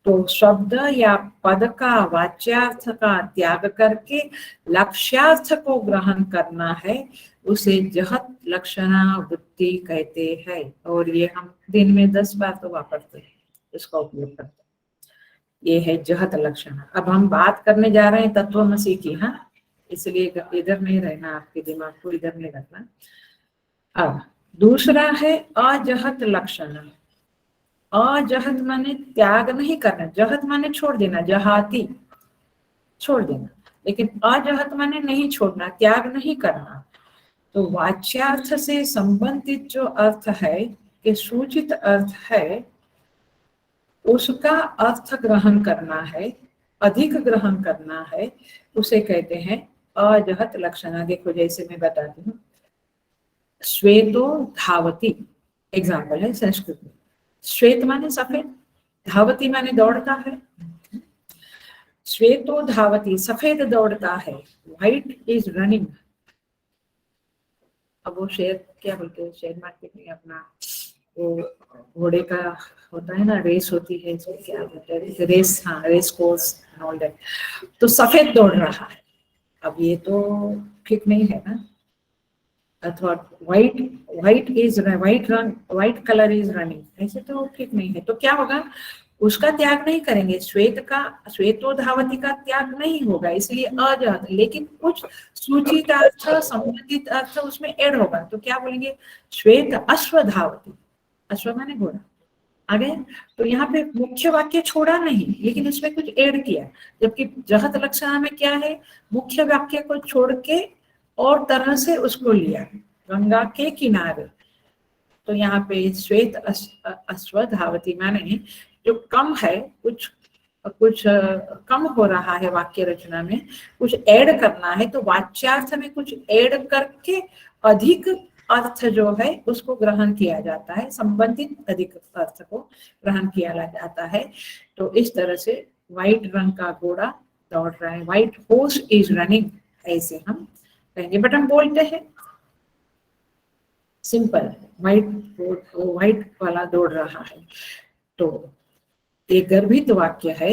तो शब्द या पद का वाच्यार्थ का त्याग करके लक्ष्यार्थ को ग्रहण करना है, उसे जहत लक्षणा वृत्ति कहते हैं। और ये हम दिन में 10 बार तो वापरते हैं, इसका उपयोग करते हैं। ये है जहत लक्षण। अब हम बात करने जा रहे हैं तत्वमसी की, हाँ, इसलिए इधर नहीं रहना, आपके दिमाग को इधर नहीं रखना। अब दूसरा है अजहत लक्षण। अजहत माने त्याग नहीं करना, जहत माने छोड़ देना, जहाती छोड़ देना, लेकिन अजहत माने नहीं छोड़ना, त्याग नहीं करना। तो वाच्यार्थ से संबंधित जो अर्थ है कि सूचित अर्थ है, उसका अर्थ ग्रहण करना है, अधिक ग्रहण करना है, उसे कहते हैं अजहत लक्षण। देखो जैसे मैं बताती हूँ, श्वेतो धावती एग्जाम्पल है संस्कृत में। श्वेत माने सफेद, धावती माने दौड़ता है। श्वेतो धावती, सफेद दौड़ता है, व्हाइट इज रनिंग। अब वो शेयर क्या बोलते हैं, शेयर मार्केट में अपना वो घोड़े का होता है ना, रेस होती है, इसको क्या बोलते हैं, रेस, हाँ, रेस कोर्स ऑल दैट। तो सफेद दौड़ रहा है, अब ये तो ठीक नहीं है ना। अथवा व्हाइट कलर इज रनिंग, ऐसे तो ठीक नहीं है। तो क्या होगा, उसका त्याग नहीं करेंगे, श्वेतो धावती का त्याग नहीं होगा, इसलिए अजहत। लेकिन कुछ सूचित अर्थ, संबंधित अर्थ उसमें ऐड होगा, तो क्या बोलेंगे, श्वेत अश्व धावती, अश्व माने घोड़ा, आ गए। तो यहाँ पे मुख्य वाक्य छोड़ा नहीं, लेकिन उसमें कुछ ऐड किया। जबकि जहत लक्षण में क्या है, मुख्य वाक्य को छोड़ के और तरह से उसको लिया, गंगा के किनारे। तो यहाँ पे श्वेत अश्व धावती माने जो कम है, कुछ कुछ कम हो रहा है वाक्य रचना में, कुछ ऐड करना है, तो वाच्यार्थ में कुछ ऐड करके अधिक अर्थ जो है उसको ग्रहण किया जाता है, संबंधित अधिक अर्थ को ग्रहण किया जाता है। तो इस तरह से व्हाइट रंग का घोड़ा दौड़ रहा है, व्हाइट हॉर्स इज रनिंग, ऐसे हम कहेंगे। बट हम बोलते हैं सिंपल, व्हाइट वाला दौड़ रहा है। तो एक गर्भित वाक्य है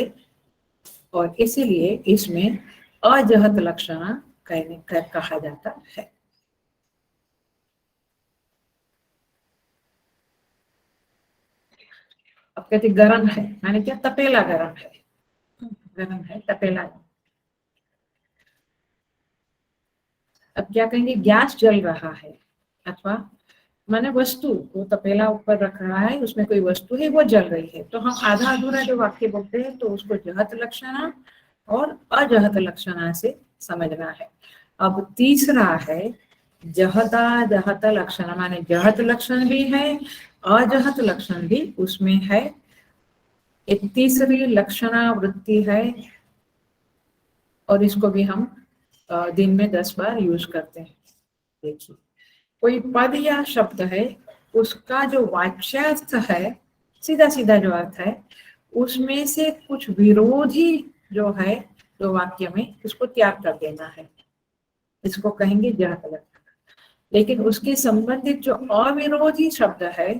और इसीलिए इसमें अजहत लक्षण कहा जाता है। अब कहते गरम है, माने क्या, तपेला गरम है, गरम है तपेला। अब क्या कहेंगे, गैस जल रहा है, अथवा माने वस्तु, वो तपेला ऊपर रख रहा है, उसमें कोई वस्तु है वो जल रही है। तो हम आधा अधूरा जो वाक्य बोलते हैं तो उसको जहत लक्षणा और अजहत लक्षणा से समझना है। अब तीसरा है जहता जहत लक्षण, माने जहत लक्षण भी है, अजहत लक्षण भी उसमें है। एक तीसरी लक्षणा वृत्ति है, और इसको भी हम दिन में 10 बार यूज करते हैं। देखिए, कोई पद या शब्द है, उसका जो वाच्यार्थ है, सीधा सीधा जो अर्थ है, उसमें से कुछ विरोधी जो है जो वाक्य में, उसको त्याग कर देना है, इसको कहेंगे जहत लक्षण। लेकिन उसके संबंधित जो अविरोधी शब्द है,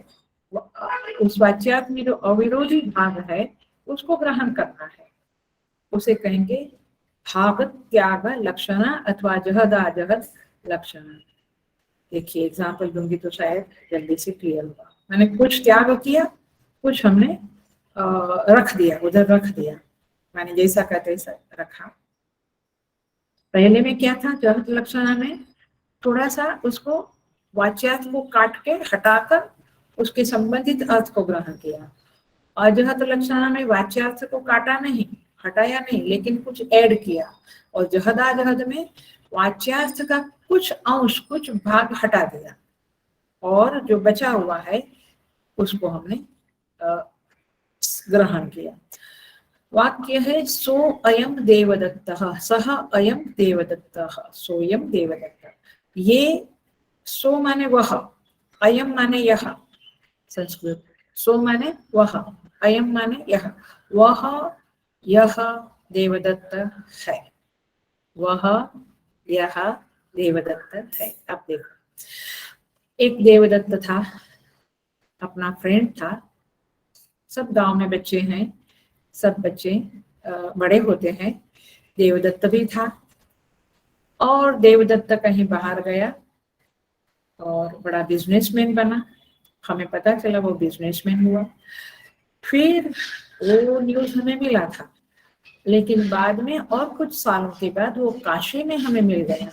उस वाच्यार्थ में जो अविरोधी भाग है उसको ग्रहण करना है, उसे कहेंगे भाग त्याग लक्षण अथवा जहदाजहद लक्षण। देखिए एग्जाम्पल दूंगी तो शायद जल्दी से क्लियर होगा। मैंने कुछ त्याग किया, कुछ हमने रख दिया, उधर रख दिया, मैंने जैसा का तैसा रखा। पहले में क्या था, जहद लक्षणा में थोड़ा सा उसको वाच्यार्थ को काट के हटाकर उसके संबंधित अर्थ को ग्रहण किया। अजहद लक्षणा में वाच्यार्थ को काटा नहीं, हटाया नहीं, लेकिन कुछ ऐड किया। और जहदाजहद में वाच्यार्थ का कुछ अंश, कुछ भाग हटा दिया, और जो बचा हुआ है उसको हमने ग्रहण किया। वाक्य है सो अयम देवदत्तः, सह अयम देवदत्तः, सोयम देवदत्तः। ये सो माने वह, अयम माने यह, संस्कृत सो माने वह, अयम माने यह, वह यह देवदत्त है, वह यह देवदत्त है। अब देखो, एक देवदत्त था, अपना फ्रेंड था। सब गांव में बच्चे हैं, सब बच्चे बड़े होते हैं। देवदत्त भी था, और देवदत्त कहीं बाहर गया और बड़ा बिजनेसमैन बना। हमें पता चला वो बिजनेसमैन हुआ। फिर वो न्यूज हमें मिला था, लेकिन बाद में और कुछ सालों के बाद वो काशी में हमें मिल गया।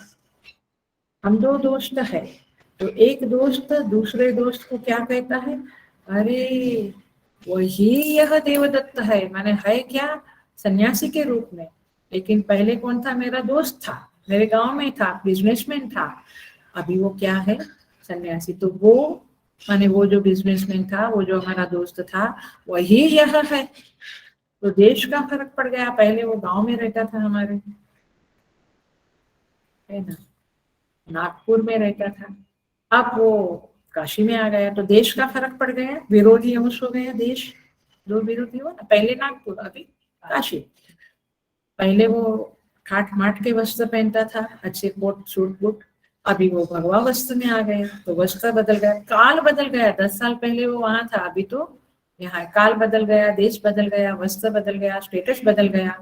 हम दो दोस्त है, तो एक दोस्त दूसरे दोस्त को क्या कहता है, अरे वही यह देवदत्त है। माने है क्या, सन्यासी के रूप में, लेकिन पहले कौन था, मेरा दोस्त था, मेरे गांव में था, बिजनेसमैन था। अभी वो क्या है, सन्यासी। तो वो माने वो जो बिजनेसमैन था, वो जो हमारा दोस्त था, वही यह है। तो देश का फर्क पड़ गया। पहले वो गांव में रहता था हमारे, है ना, नागपुर में रहता था, अब वो काशी में आ गया, तो देश का फर्क पड़ गया, विरोधी अंश हो गया देश। दो विरोधी हुआ ना, पहले नागपुर अभी काशी। पहले वो ठाट माट के वस्त्र पहनता था, अच्छे कोट सूट बूट, अभी वो भगवा वस्त्र में आ गए, तो वस्त्र बदल गया, काल बदल गया। 10 साल पहले वो वहां था, अभी तो यहाँ। काल बदल गया, देश बदल गया, वस्त्र बदल गया, स्टेटस बदल गया,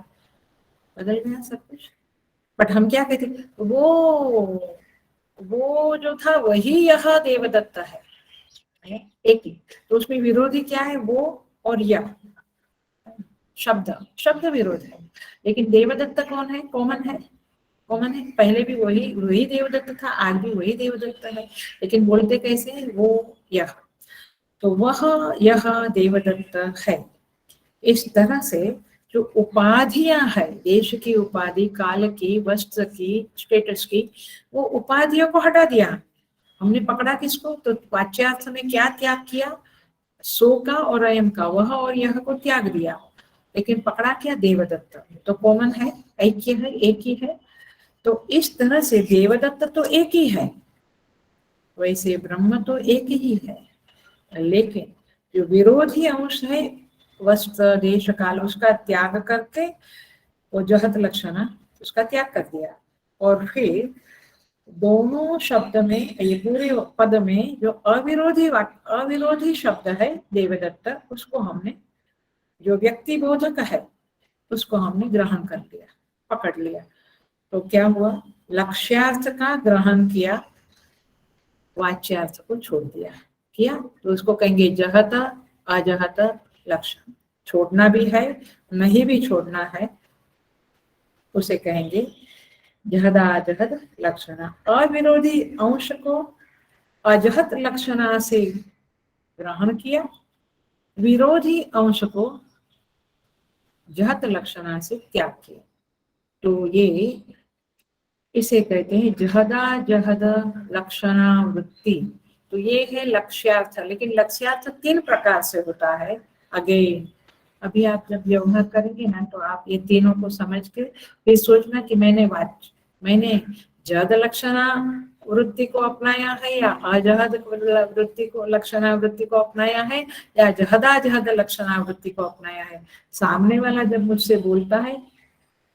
बदल गया सब कुछ। बट हम क्या कहते, वो जो था वही यह देवदत्त है, एक ही। तो उसमें विरोधी क्या है, वो और यह शब्द, शब्द विरोध है। लेकिन देवदत्त कौन है, कॉमन है, कॉमन है। पहले भी वही वही देवदत्त था, आज भी वही देवदत्त है, लेकिन बोलते कैसे हैं, वो यह। तो वह यह देवदत्त है। इस तरह से जो उपाधियां है, देश की उपाधि, काल की, वस्त्र की, स्टेटस की, वो उपाधियों को हटा दिया। हमने पकड़ा किसको, तो वाच्यार्थ में क्या त्याग किया, सो का और अयम का, वह और यह को त्याग दिया, लेकिन पकड़ा क्या, देवदत्त। तो कॉमन है, ऐक्य है, एक ही है। तो इस तरह से देवदत्त तो एक ही है, वैसे ब्रह्म तो एक ही है, लेकिन जो विरोधी अंश है, वस्त्र देश काल, उसका त्याग करके वो जहत लक्षणा, उसका त्याग कर दिया। और फिर दोनों शब्द में, ये पूरे पद में जो अविरोधी शब्द है देवदत्त, उसको हमने, जो व्यक्ति बोधक है, उसको हमने ग्रहण कर लिया, पकड़ लिया। तो क्या हुआ, लक्ष्यार्थ का ग्रहण किया, वाच्यार्थ को छोड़ दिया, किया, तो उसको कहेंगे जहत अजहत लक्षण। छोड़ना भी है, नहीं भी छोड़ना है, उसे कहेंगे जहदाजहद लक्षणा। अविरोधी अंश को अजहत लक्षणा से ग्रहण किया, विरोधी अंश को जहत लक्षणा से त्याग किया। तो ये इसे कहते हैं जहदा जहद लक्षणा वृत्ति। तो ये है लक्ष्यार्थ। लेकिन लक्ष्यार्थ 3 प्रकार से होता है। अगेन अभी आप जब व्यवहार करेंगे ना, तो आप ये तीनों को समझ के फिर सोचना कि मैंने जहद लक्षणा वृत्ति को अपनाया है, या अजहद वृत्ति को, लक्षणा वृत्ति को अपनाया है, या जहदा जहद लक्षणा वृत्ति को अपनाया है। सामने वाला जब मुझसे बोलता है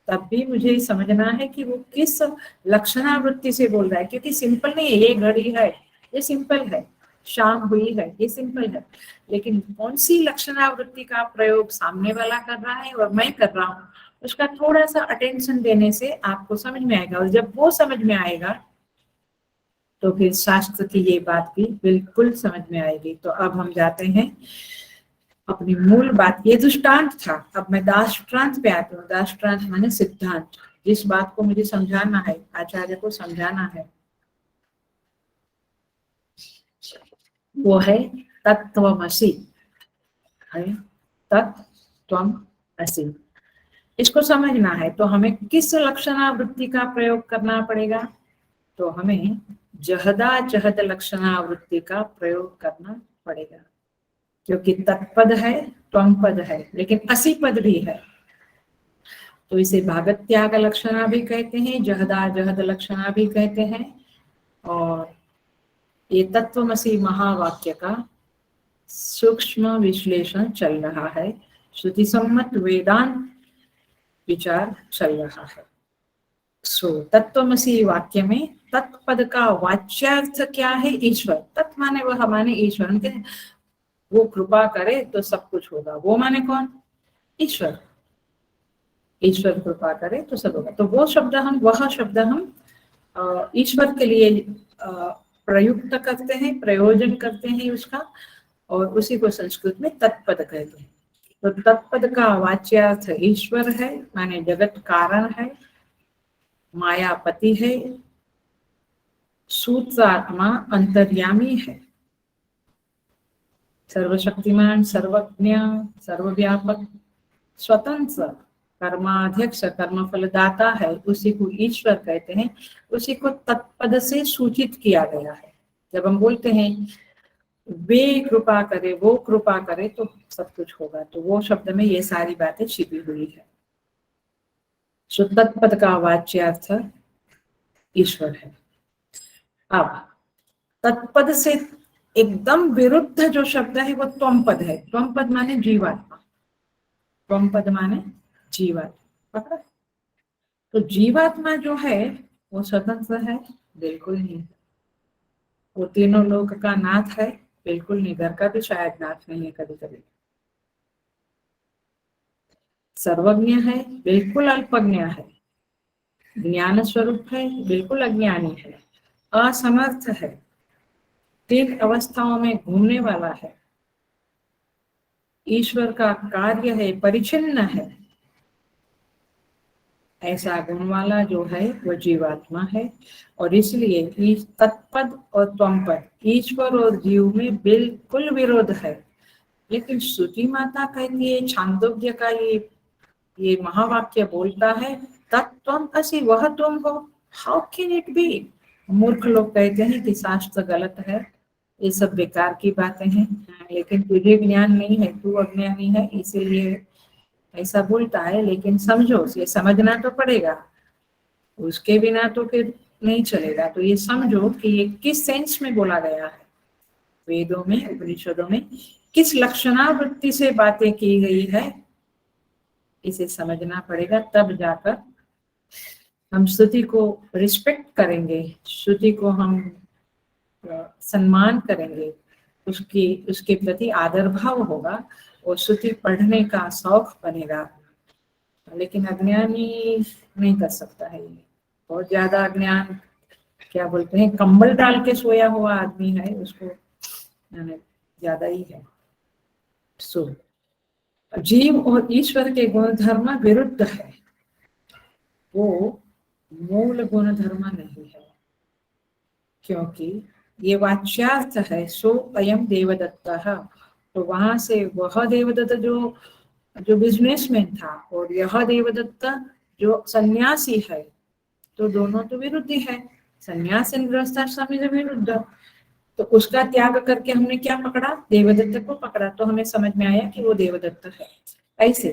तब भी मुझे समझना है कि वो किस लक्षणावृत्ति से बोल रहा है, क्योंकि सिंपल नहीं है। ये घड़ी है, ये सिंपल है, शाम हुई है, ये सिंपल है, लेकिन कौन सी लक्षणावृत्ति का प्रयोग सामने वाला कर रहा है और मैं कर रहा हूँ, उसका थोड़ा सा अटेंशन देने से आपको समझ में आएगा। और जब वो समझ में आएगा तो फिर शास्त्र की ये बात भी बिल्कुल समझ में आएगी। तो अब हम जाते हैं अपनी मूल बात। ये दृष्टांत था, अब मैं दाष्टांत पे आती हूँ। दाष्टांत माने सिद्धांत, जिस बात को मुझे समझाना है, आचार्य को समझाना है, वो है तत्त्वमसि, है तत्त्वमसि। इसको समझना है तो हमें किस लक्षणावृत्ति का प्रयोग करना पड़ेगा? तो हमें जहदा जहद लक्षणावृत्ति का प्रयोग करना पड़ेगा, क्योंकि तत्पद है, त्वम पद है, लेकिन असि पद भी है। तो इसे भागत त्याग लक्षणा भी कहते हैं, जहदा जहद लक्षणा भी कहते हैं। और ये तत्वमसि महावाक्य का सूक्ष्म विश्लेषण चल रहा है, श्रुति सम्मत वेदांत विचार चल रहा है। तत्वमसि वाक्य में तत्पद का वाच्यार्थ क्या है? ईश्वर। तत् माने वह, माने ईश्वर। वो कृपा करे तो सब कुछ होगा, वो माने कौन? ईश्वर। ईश्वर कृपा करे तो सब होगा। तो वो शब्द हम, वह शब्द हम ईश्वर के लिए प्रयुक्त करते हैं, प्रयोजन करते हैं उसका, और उसी को संस्कृत में तत्पद कहते हैं। तो तत्पद का वाच्यार्थ ईश्वर है, माने जगत कारण है, मायापति है, सूत्रात्मा अंतर्यामी है, सर्वशक्तिमान, सर्वज्ञ, सर्वव्यापक, स्वतंत्र, कर्माध्यक्ष, कर्मफलदाता है, उसी को ईश्वर कहते हैं। उसी को तत्पद से सूचित किया गया है। जब हम बोलते हैं वे कृपा करे, वो कृपा करे तो सब कुछ होगा, तो वो शब्द में ये सारी बातें छिपी हुई है। सो तत्पद का वाच्यार्थ ईश्वर है। अब तत्पद से एकदम विरुद्ध जो शब्द है वो त्वम पद है। त्वम पद माने जीवात्मा, त्वम पद माने जीवात्मा, पकड़ा? तो जीवात्मा जो है वो स्वतंत्र है? बिल्कुल नहीं। वो तीनों लोक का नाथ है? बिल्कुल नहीं। घर का भी शायद नाथ नहीं है कभी कभी। सर्वज्ञ है? बिल्कुल अल्पज्ञ है। ज्ञान स्वरूप है? बिल्कुल अज्ञानी है। असमर्थ है, तीन अवस्थाओं में घूमने वाला है, ईश्वर का कार्य है, परिचिन्न है, ऐसा गुण वाला जो है वो जीवात्मा है। और इसलिए तत्पद और त्वमपद, ईश्वर और जीव में बिल्कुल विरोध है। लेकिन श्रुति माता कहती है, छांदोग्य का ये महावाक्य बोलता है तत्त्वम असि, वह तुम हो। How can it be? मूर्ख लोग कहते हैं कि शास्त्र गलत है, ये सब बेकार की बातें हैं, लेकिन तुझे ज्ञान नहीं है, तू अज्ञानी है, इसीलिए ऐसा बोलता है। लेकिन समझो, ये समझना तो पड़ेगा, उसके बिना तो फिर नहीं चलेगा। तो ये समझो कि ये किस सेंस में बोला गया है, वेदों में, उपनिषदों में किस लक्षणावृत्ति से बातें की गई है, इसे समझना पड़ेगा। तब जाकर हम श्रुति को रिस्पेक्ट करेंगे, श्रुति को हम सम्मान करेंगे, उसके प्रति आदर भाव होगा और श्रुति पढ़ने का शौक बनेगा। लेकिन अज्ञानी नहीं कर सकता है ये। बहुत ज्यादा अज्ञान, क्या बोलते हैं, कंबल डाल के सोया हुआ आदमी है, उसको ज्यादा ही है। सो जीव और ईश्वर के गुण धर्म विरुद्ध है, वो मूल गुण धर्म नहीं है, क्योंकि ये वाच्यार्थ है। सो अयम देवदत्त, तो वहां से वह देवदत्त जो बिजनेसमैन था और यह देवदत्त जो सन्यासी है, तो दोनों तो विरुद्ध है। सन्यास गृहस्थाश्रम से विरुद्ध। तो उसका त्याग करके हमने क्या पकड़ा? देवदत्त को पकड़ा। तो हमें समझ में आया कि वो देवदत्त है। ऐसे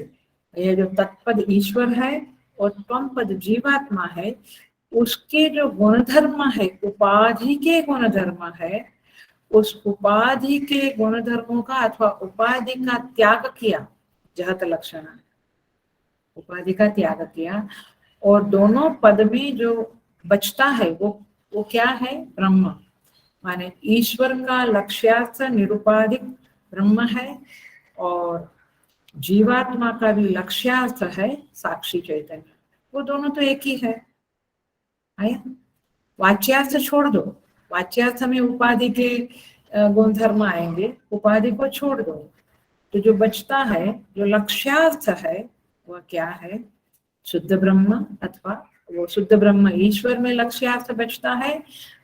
ये जो तत्पद ईश्वर है और त्वम पद जीवात्मा है, उसके जो गुणधर्म है, उपाधि के गुणधर्म है, उस उपाधि के गुणधर्मों का अथवा उपाधि का त्याग किया, जहत लक्षण। उपाधि का त्याग किया, और दोनों पद में जो बचता है वो क्या है? ब्रह्म। माने ईश्वर का लक्ष्यार्थ निरुपाधिक ब्रह्म है, और जीवात्मा का भी लक्ष्यार्थ है साक्षी चैतन्य। वो दोनों तो एक ही है। आया? वाच्यार्थ छोड़ दो, वाच्यार्थ में उपाधि के गुणधर्म आएंगे, उपाधि को छोड़ दो, तो जो बचता है, जो लक्ष्यार्थ है, वह क्या है? शुद्ध ब्रह्म, अथवा वो शुद्ध ब्रह्म ईश्वर में लक्ष्यार्थ बचता है,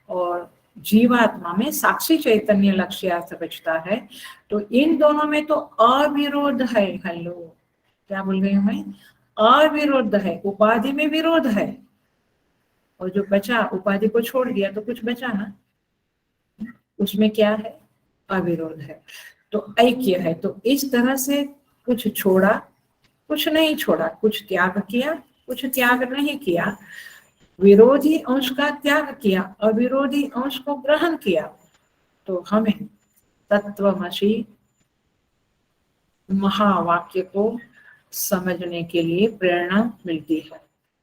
और जीवात्मा में साक्षी चैतन्य लक्ष्यार्थ बचता है। तो इन दोनों में तो अविरोध है। हेलो, क्या बोल रही हूँ मैं? अविरोध है। उपाधि में विरोध है, और जो बचा, उपाधि को छोड़ दिया तो कुछ बचा ना, उसमें क्या है? अविरोध है, तो ऐक्य है। तो इस तरह से कुछ छोड़ा, कुछ नहीं छोड़ा, कुछ त्याग किया, कुछ त्याग नहीं किया, विरोधी अंश का त्याग किया, अविरोधी अंश को ग्रहण किया, तो हमें तत्वमसि महावाक्य को समझने के लिए प्रेरणा मिलती है।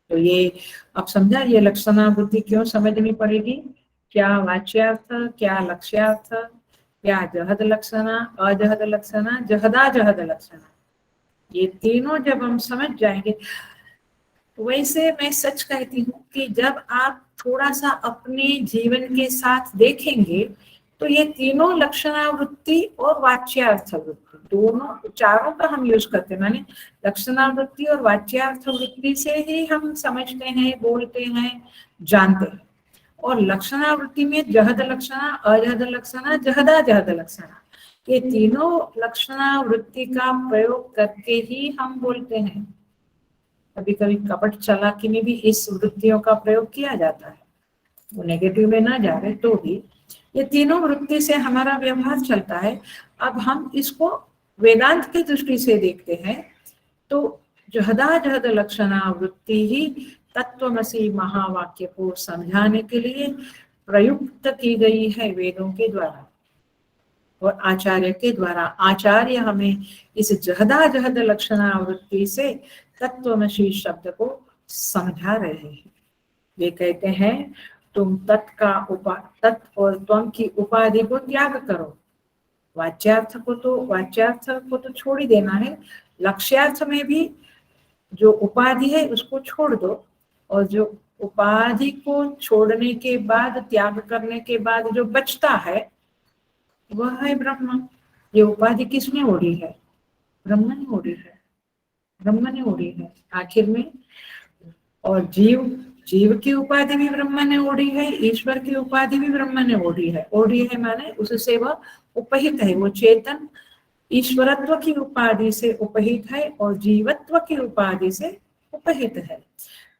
तो ये अब समझा, ये लक्षणा बुद्धि क्यों समझनी पड़ेगी? क्या वाच्यार्थ, क्या लक्ष्यार्थ, क्या जहद लक्षणा, अजहद लक्षणा, जहदा जहद लक्षणा, ये तीनों जब हम समझ जाएंगे। वैसे मैं सच कहती हूँ कि जब आप थोड़ा सा अपने जीवन के साथ देखेंगे, तो ये तीनों लक्षणावृत्ति और वाच्यार्थ वृत्ति, दोनों, चारों का हम यूज करते हैं। माने लक्षणावृत्ति और वाच्यार्थ वृत्ति से ही हम समझते हैं, बोलते हैं, जानते हैं। और लक्षणावृत्ति में जहद लक्षणा, अजहद लक्षणा, जहदा जहद लक्षणा, ये तीनों लक्षणावृत्ति का प्रयोग करके ही हम बोलते हैं। कभी कभी कपट चालाकी में भी इस वृत्तियों का प्रयोग किया जाता है, वो नेगेटिव में ना जाए तो भी। ये तीनों वृत्ति से हमारा व्यवहार चलता है। अब हम इसको वेदांत की दृष्टि से देखते हैं, तो जहदा जहद लक्षणा वृत्ति ही तत्वमसि महावाक्य को समझाने के लिए प्रयुक्त की गई है वेदों के द्वारा और आचार्य के द्वारा। आचार्य हमें इस जहदा जहद लक्षणावृत्ति से तत्वमसि शब्द को समझा रहे हैं। वे कहते हैं, तुम तत् और त्वम की उपाधि को त्याग करो। वाच्यार्थ को तो छोड़ ही देना है। लक्ष्यार्थ में भी जो उपाधि है उसको छोड़ दो, और जो उपाधि को छोड़ने के बाद, त्याग करने के बाद जो बचता है, वह है ब्रह्म। ये उपाधि किसने ओढ़ी है? ब्रह्म ने ओढ़ी है, ब्रह्म ने ओढ़ी है आखिर में। और जीव की उपाधि भी ब्रह्म ने ओढ़ी है, ईश्वर की उपाधि भी ब्रह्म ने ओढ़ी है। ओढ़ी है माने उससे वह उपहित है, वो चेतन ईश्वरत्व की उपाधि से उपहित है और जीवत्व की उपाधि से उपहित है।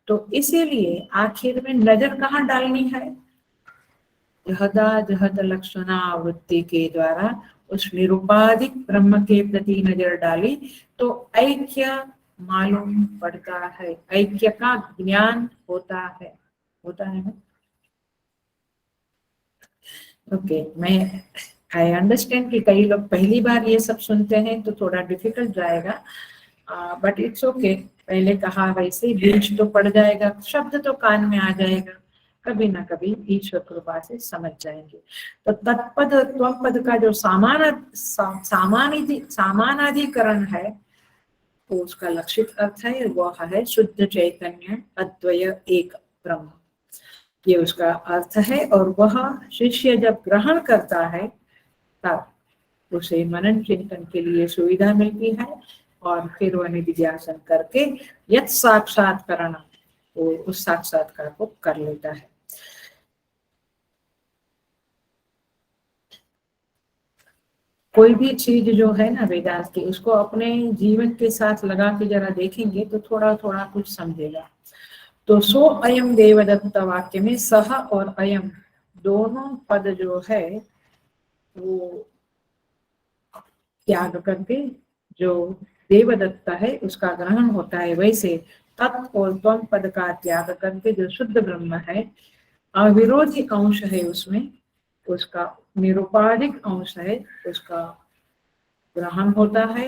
तो इसीलिए आखिर में नजर कहाँ डालनी है? जहदा जहद लक्षणावृत्ति के द्वारा उस निरुपाधिक ब्रह्म के प्रति नजर डाली, तो ऐक्य मालूम पड़ता है, ऐक्य का ज्ञान होता है ना। ओके, मैं आई अंडरस्टैंड कि कई लोग पहली बार ये सब सुनते हैं तो थोड़ा डिफिकल्ट जाएगा, बट इट्स ओके। पहले कहा वैसे बीज तो पड़ जाएगा, शब्द तो कान में आ जाएगा, कभी ना कभी ईश्वर कृपा से समझ जाएंगे। तो तत्पद त्वम पद का जो सामानाधिकरण है, तो उसका लक्षित अर्थ है वह है शुद्ध चैतन्य अद्वय एक ब्रह्म, ये उसका अर्थ है। और वह शिष्य जब ग्रहण करता है तब उसे मनन चिंतन के लिए सुविधा मिलती है, और फिर वह निधिध्यासन करके यत् साक्षात्करण, वो उस साक्षात्कार को कर लेता है। कोई भी चीज जो है ना वेदांत की, उसको अपने जीवन के साथ लगा के जरा देखेंगे तो थोड़ा थोड़ा कुछ समझेगा। तो सो अयम देवदत्त वाक्य में सह और अयम दोनों पद जो है वो त्याग करके जो देवदत्त है उसका ग्रहण होता है। वैसे तत् और त्वम पद का त्याग करके जो शुद्ध ब्रह्म है, अविरोधी अंश है उसमें, उसका निरुपाधिक अंश है, उसका ग्रहण होता है।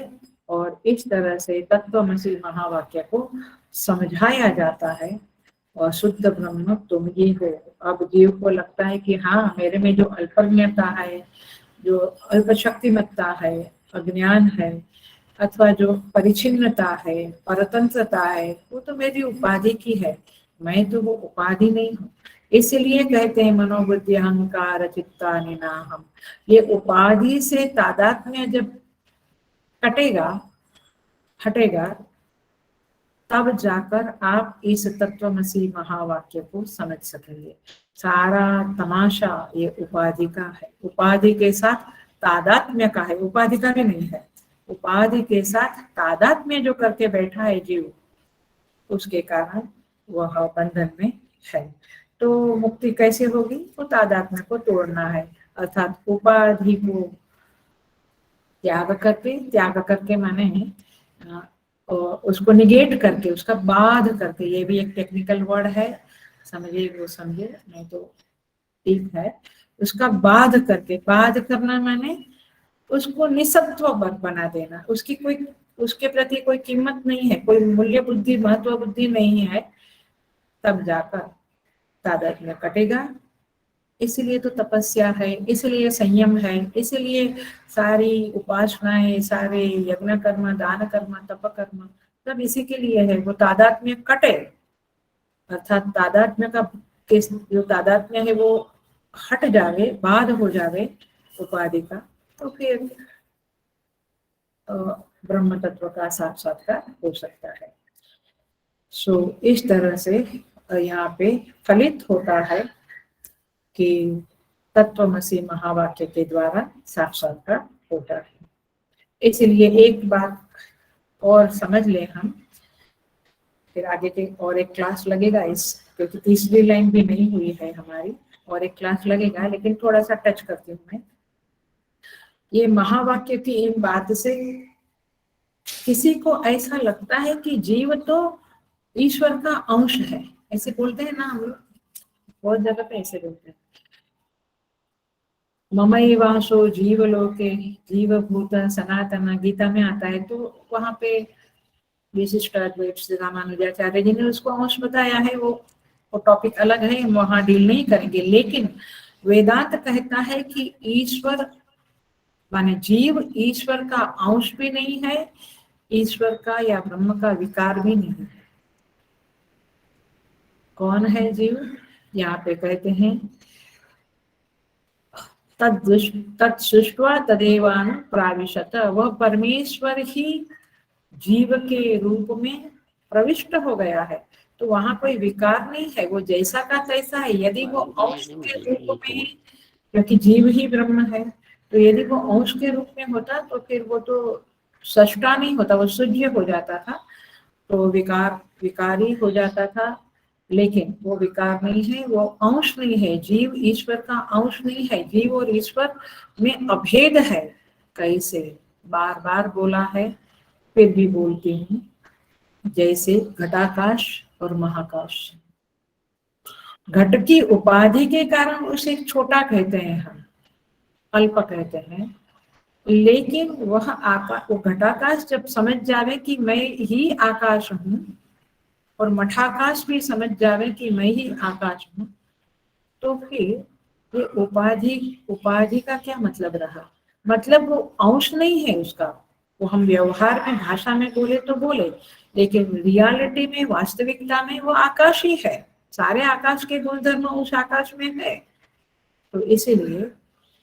और इस तरह से तत्वमसि महावाक्य को समझाया जाता है। और शुद्ध ब्रह्म तुम ही हो। अब जीव को लगता है कि हाँ, मेरे में जो अल्पज्ञता है, जो अल्प शक्तिमत्ता है, अज्ञान है, अथवा जो परिचिन्नता है, परतंत्रता है, वो तो मेरी उपाधि की है, मैं तो वो उपाधि नहीं हूँ। इसलिए कहते हैं मनोबुद्धि अहंकार चित्ता निनाहम। ये उपाधि से तादात्म्य जब कटेगा, हटेगा, तब जाकर आप इस तत्वमसी महावाक्य को समझ सकेंगे। सारा तमाशा ये उपाधि का है, उपाधि के साथ तादात्म्य का है, उपाधि का भी नहीं है। उपाधि के साथ तादात्म्य जो करके बैठा है जीव, उसके कारण वह बंधन में है। तो मुक्ति कैसे होगी? वो तादात्म्य को तोड़ना है, अर्थात उपाधि को त्याग करके माने और उसको निगेट करके, उसका बाध करके, ये भी एक टेक्निकल वर्ड है, समझे वो समझे, नहीं तो ठीक है। उसका बाध करके, बाध करना माने उसको निसत्व बना देना, उसकी कोई, उसके प्रति कोई कीमत नहीं है, कोई मूल्य बुद्धि महत्व बुद्धि नहीं है, तब जाकर तादात्म्य कटेगा। इसलिए तो तपस्या है, इसलिए संयम है, इसलिए सारी उपासनाएं, सारे यज्ञ कर्म, दान कर्म, तप कर्म, सब इसी के लिए है, वो तादात्म्य कटे। अर्थात तादात्म्य का जो तादात्म्य है वो हट जावे, बाध हो जावे उपाधि का, तो फिर ब्रह्म तत्व का साक्षात्कार हो सकता है। इस तरह से यहाँ पे फलित होता है कि तत्वमसि महावाक्य के द्वारा साक्षात्कार होता है। इसलिए एक बात और समझ लें हम, फिर आगे के और एक क्लास लगेगा इस, क्योंकि तीसरी लाइन भी नहीं हुई है हमारी, और एक क्लास लगेगा, लेकिन थोड़ा सा टच करती हूँ मैं। ये महावाक्य की इन बात से किसी को ऐसा लगता है कि जीव तो ईश्वर का अंश है, ऐसे बोलते हैं ना हम लोग, बहुत जगह पे ऐसे बोलते हैं, ममैवांशो जीवलोके जीवभूत सनातन, गीता में आता है। तो वहां पे विशिष्ट अद्वैत श्री रामानुजाचार्य जी ने उसको अंश बताया है, वो टॉपिक अलग है, हम वहां डील नहीं करेंगे। लेकिन वेदांत कहता है कि ईश्वर माने जीव ईश्वर का अंश भी नहीं है, ईश्वर का या ब्रह्म का विकार भी नहीं है। कौन है जीव? यहाँ पे कहते हैं तत्सृष्ट्वा तदेवानु प्राविशत, वह परमेश्वर ही जीव के रूप में प्रविष्ट हो गया है। तो वहां कोई विकार नहीं है, वो जैसा का तैसा है। यदि वो अंश के रूप में, क्योंकि जीव ही ब्रह्म है, तो यदि वो अंश के रूप में होता तो फिर वो तो सृष्टा नहीं होता, वो सूर्य हो जाता था, तो विकारी हो जाता था। लेकिन वो विकार नहीं है, वो अंश नहीं है, जीव ईश्वर का अंश नहीं है, जीव और ईश्वर में अभेद है। कैसे? बार बार बोला है, फिर भी बोलती हूँ, जैसे घटाकाश और महाकाश। घट की उपाधि के कारण उसे छोटा कहते हैं हम, अल्प कहते हैं, लेकिन वह आकाश, वो घटाकाश जब समझ जावे कि मैं ही आकाश हूँ, और मठाकाश भी समझ जावे कि मैं ही आकाश हूँ, तो फिर ये उपाधि का क्या मतलब रहा? मतलब वो अंश नहीं है उसका, वो हम व्यवहार में भाषा में बोले तो बोले, लेकिन रियलिटी में, वास्तविकता में वो आकाश ही है। सारे आकाश के गुणधर्म उस आकाश में है। तो इसीलिए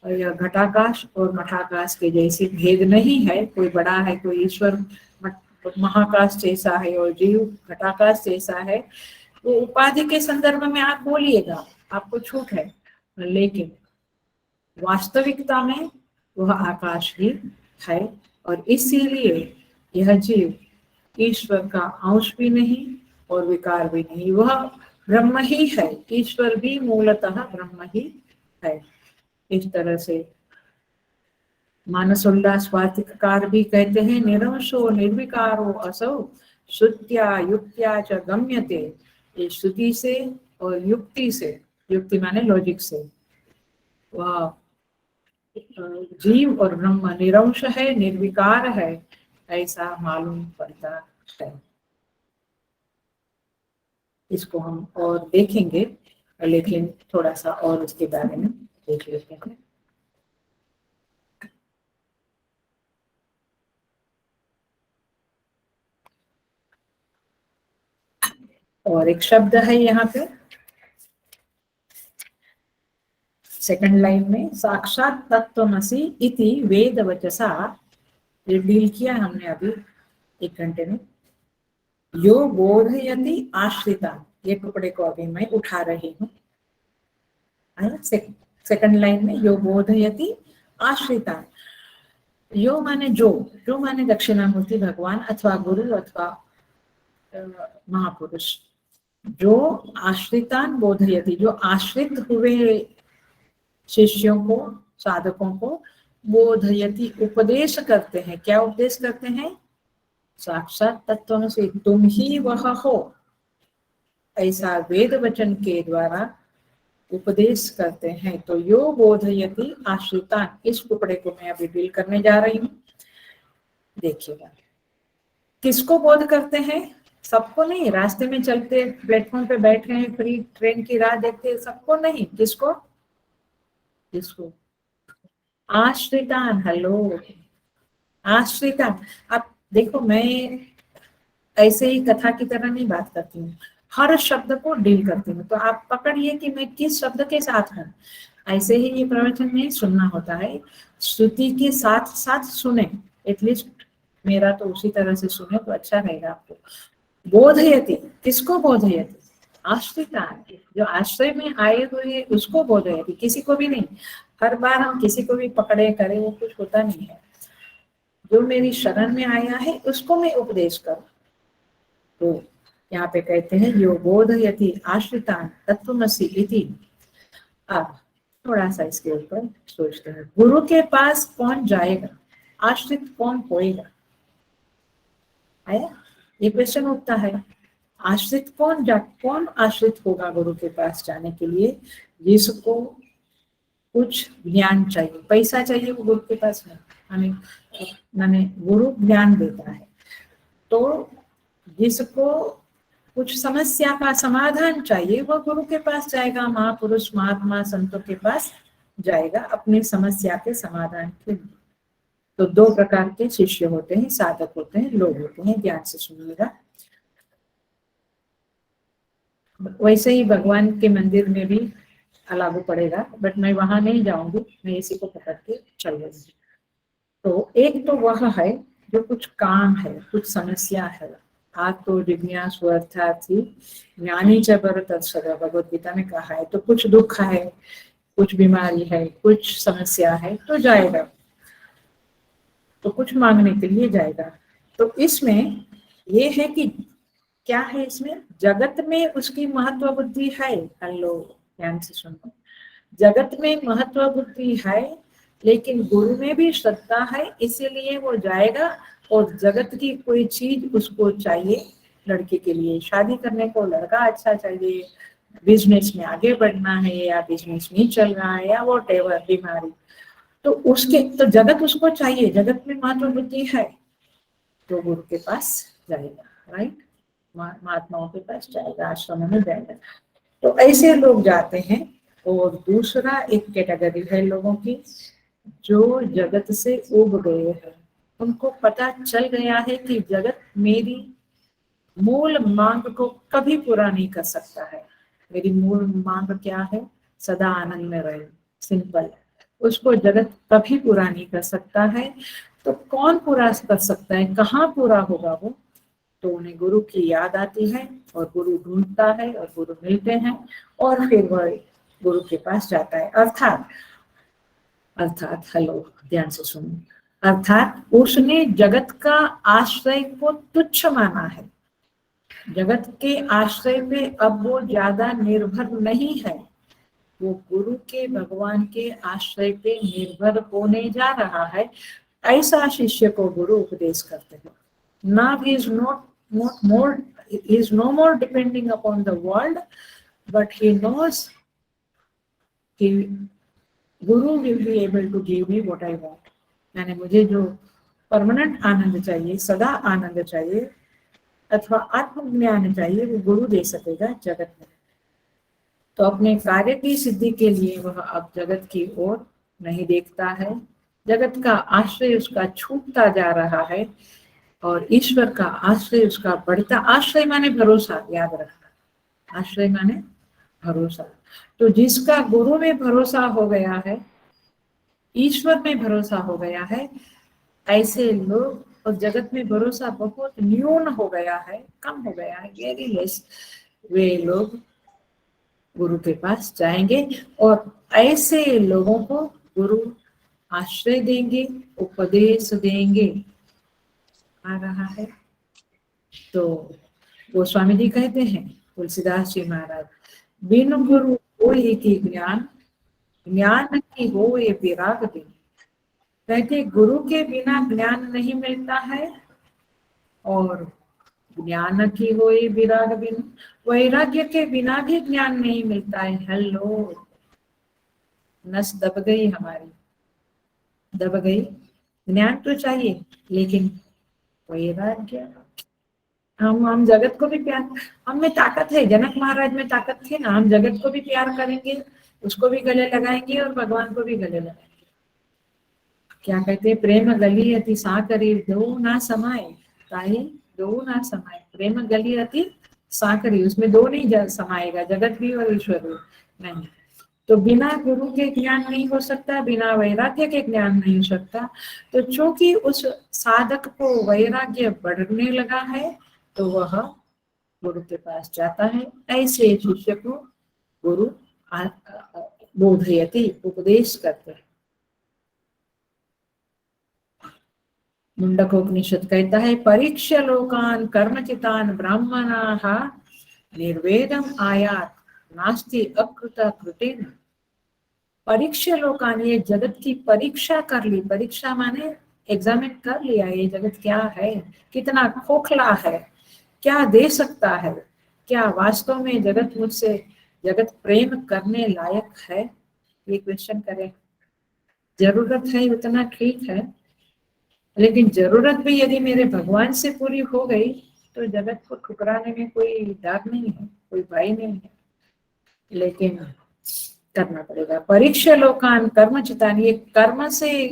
यह घटाकाश और मठाकाश के जैसे भेद नहीं है, कोई बड़ा है, कोई ईश्वर महाकाश जैसा है और जीव घटाकाश जैसा है। तो उपाधि के संदर्भ में आप बोलिएगा, आपको छूट है, लेकिन वास्तविकता में वह आकाश ही है। और इसीलिए यह जीव ईश्वर का अंश भी नहीं और विकार भी नहीं, वह ब्रह्म ही है। ईश्वर भी मूलतः ब्रह्म ही है। इस तरह से मानसोल्लास वार्तिककार भी कहते हैं, निरंशो निर्विकारो असौ श्रुत्या युक्त्या च गम्यते। ये श्रुति से और युक्ति से, युक्ति माने लॉजिक से, वह जीव और ब्रह्म निरंश है, निर्विकार है, ऐसा मालूम पड़ता है। इसको हम और देखेंगे, लेकिन थोड़ा सा और उसके बारे में देख लेते हैं। और एक शब्द है यहाँ पे सेकंड लाइन में, साक्षात तत्त्वमसि इति वेद वचसा, ये डील किया हमने अभी 1 घंटे में। यो बोधयति आश्रिता, ये टुकड़े को अभी मैं उठा रही हूँ। सेकंड लाइन में यो बोधयति आश्रिता, यो माने जो माने दक्षिणामूर्ति भगवान अथवा गुरु अथवा महापुरुष, जो आश्रितान बोधयति, जो आश्रित हुए शिष्यों को, साधकों को बोधयति, उपदेश करते हैं। क्या उपदेश करते हैं? साक्षात तत्व से तुम ही वह हो, ऐसा वेद वचन के द्वारा उपदेश करते हैं। तो यो बोधयति आश्रितान, इस टुकड़े को मैं अभी डील करने जा रही हूँ। देखिएगा, किसको बोध करते हैं? सबको नहीं, रास्ते में चलते प्लेटफॉर्म पे बैठे हैं, फ्री ट्रेन की राह देखते हैं, सबको नहीं। किसको? किसको? आश्रितान। हेलो, आश्रितान। अब देखो, मैं ऐसे ही कथा की तरह नहीं बात करती हूँ, हर शब्द को डील करती हूँ। तो आप पकड़िए कि मैं किस शब्द के साथ हूँ। ऐसे ही ये प्रवचन में सुनना होता है, श्रुति के साथ साथ सुने, एटलीस्ट मेरा तो उसी तरह से सुने तो अच्छा रहेगा आपको। बोधयति, किसको बोधयति? आश्रितान, जो आश्रय में आए हुए उसको बोधयति, किसी को भी नहीं। हर बार हम किसी को भी पकड़े करें, वो कुछ होता नहीं है। जो मेरी शरण में आया है उसको मैं उपदेश करूं। तो यहाँ पे कहते हैं यो बोधयति आश्रितान तत्त्वमसि इति। अब थोड़ा सा इसके ऊपर सोचते हैं, गुरु के पास कौन जाएगा, आश्रित कौन होएगा? आया ये क्वेश्चन उठता है। आश्रित कौन आश्रित होगा गुरु के पास जाने के लिए? जिसको कुछ ज्ञान चाहिए, पैसा चाहिए, वो गुरु के पास नहीं, माने गुरु ज्ञान देता है। तो जिसको कुछ समस्या का समाधान चाहिए, वह गुरु के पास जाएगा, महापुरुष महात्मा संतों के पास जाएगा अपनी समस्या के समाधान के लिए। तो 2 प्रकार के शिष्य होते हैं, साधक होते हैं, लोग होते हैं। ध्यान से सुनिएगा। वैसे ही भगवान के मंदिर में भी लागू पड़ेगा, बट मैं वहां नहीं जाऊंगी, मैं इसी को पकड़ के चल रही हूँ। तो एक तो वह है जो कुछ काम है, कुछ समस्या है। आत्तो जिज्ञासु अर्थार्थी ज्ञानी च बर तत्सदा, भगवद गीता में कहा है। तो कुछ दुख है, कुछ बीमारी है, कुछ समस्या है, तो जाएगा, तो कुछ मांगने के लिए जाएगा। तो इसमें ये है कि क्या है, इसमें जगत में उसकी महत्व बुद्धि है। हेलो, ध्यान से सुनो, जगत में महत्व बुद्धि है, लेकिन गुरु में भी श्रद्धा है, इसीलिए वो जाएगा। और जगत की कोई चीज उसको चाहिए, लड़के के लिए शादी करने को लड़का अच्छा चाहिए, बिजनेस में आगे बढ़ना है, या बिजनेस नहीं चल रहा है, या वो टेवर बीमारी, तो उसके तो जगत उसको चाहिए, जगत में महत्व बुद्धि है, तो गुरु के पास जाएगा। राइट, महात्माओं के पास जाएगा, आश्रम में जाएगा। तो ऐसे लोग जाते हैं। और दूसरा एक कैटेगरी है लोगों की, जो जगत से उब गए हैं, उनको पता चल गया है कि जगत मेरी मूल मांग को कभी पूरा नहीं कर सकता है। मेरी मूल मांग क्या है? सदा आनंद में रहे, सिंपल। उसको जगत कभी पूरा नहीं कर सकता है। तो कौन पूरा कर सकता है, कहाँ पूरा होगा वो? तो उन्हें गुरु की याद आती है, और गुरु ढूंढता है, और गुरु मिलते हैं, और फिर वह गुरु के पास जाता है। अर्थात हेलो, ध्यान से सुनो, अर्थात उसने जगत का आश्रय को तुच्छ माना है। जगत के आश्रय पे अब वो ज्यादा निर्भर नहीं है, वो गुरु के, भगवान के आश्रय पे निर्भर होने जा रहा है। ऐसा शिष्य को गुरु उपदेश करते हैं। Now he is no more depending upon the world, but he knows कि Guru will be able to give me what I want. मैंने मुझे जो परमानेंट आनंद चाहिए, सदा आनंद चाहिए अथवा आत्मज्ञान चाहिए, वो गुरु दे सकेगा जगत में। तो अपने कार्य की सिद्धि के लिए वह अब जगत की ओर नहीं देखता है, जगत का आश्रय उसका छूटता जा रहा है और ईश्वर का आश्रय उसका बढ़ता। आश्रय माने भरोसा, याद रखना, आश्रय माने भरोसा। तो जिसका गुरु में भरोसा हो गया है, ईश्वर में भरोसा हो गया है, ऐसे लोग, और जगत में भरोसा बहुत न्यून हो गया है, कम हो गया है, वेरी लेस, वे लोग गुरु के पास जाएंगे और ऐसे लोगों को गुरु आश्रय देंगे, उपदेश देंगे। आ रहा है। तो गोस्वामी जी कहते हैं, तुलसीदास जी महाराज, बिन गुरु कोई की ज्ञान, ज्ञान की हो ये विराग बिन। कहते गुरु के बिना ज्ञान नहीं मिलता है और ज्ञान की हो ये विराग बिन, वैराग्य के बिना भी ज्ञान नहीं मिलता है। हेलो, नस दब गई हमारी, दब गई। ज्ञान तो चाहिए लेकिन वैराग्य, हम जगत को भी प्यार, हम में ताकत है, जनक महाराज में ताकत थी ना, हम जगत को भी प्यार करेंगे, उसको भी गले लगाएंगे और भगवान को भी गले लगाएंगे। क्या कहते हैं, प्रेम गली अति साकरी दो ना समाये, ताई दो ना समाये। प्रेम गली अति साकरी, उसमें दो नहीं समाएगा, जगत भी और ईश्वर भी नहीं। तो बिना गुरु के ज्ञान नहीं हो सकता, बिना वैराग्य के ज्ञान नहीं हो सकता। तो चूंकि उस साधक को वैराग्य बढ़ने लगा है तो वह गुरु के पास जाता है। ऐसे शिष्य को गुरु बोधयति, उपदेश करते हैं। मुंडकोपनिषद कहता है, परीक्ष्य लोकान कर्मचितान ब्राह्मणाः निर्वेदम आयात नास्ति अकृता कृतेन। परीक्ष्य लोकान, ये जगत की परीक्षा कर ली, परीक्षा माने एग्जामिन कर लिया, ये जगत क्या है, कितना खोखला है, क्या दे सकता है, क्या वास्तव में जगत मुझसे, जगत प्रेम करने लायक है, ये क्वेश्चन करें। जरूरत है उतना ठीक है, लेकिन जरूरत भी यदि मेरे भगवान से पूरी हो गई तो जगत को ठुकराने में कोई डर नहीं है, कोई भय नहीं है, लेकिन करना पड़ेगा। परीक्षा लोकान कर्मचितान, ये कर्म से,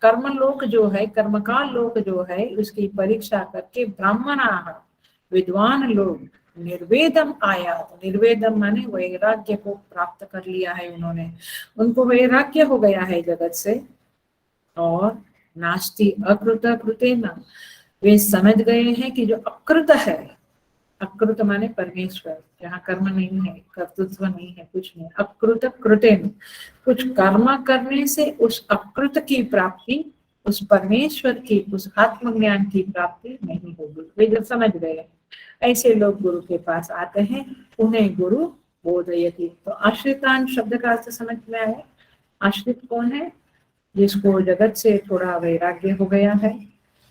कर्म लोक जो है, कर्मकाल लोक जो है, उसकी परीक्षा करके ब्राह्मण, विद्वान लोग, निर्वेदम आयात, निर्वेदम माने वैराग्य को प्राप्त कर लिया है उन्होंने, उनको वैराग्य हो गया है जगत से, और नास्ति अकृत कृतेन, वे समझ गए हैं कि जो अकृत है, अकृत माने परमेश्वर, जहाँ कर्म नहीं है, कर्तृत्व नहीं है, कुछ नहीं, अकृत कृतेन, कुछ कर्म करने से उस अकृत की प्राप्ति, उस परमेश्वर की, उस आत्मज्ञान की प्राप्ति नहीं होगी। वे जब समझ गए, ऐसे लोग गुरु के पास आते हैं, उन्हें गुरु बोधयति। तो आश्रितान शब्द का अर्थ समझ में आया। आश्रित कौन है? जिसको जगत से थोड़ा वैराग्य हो गया है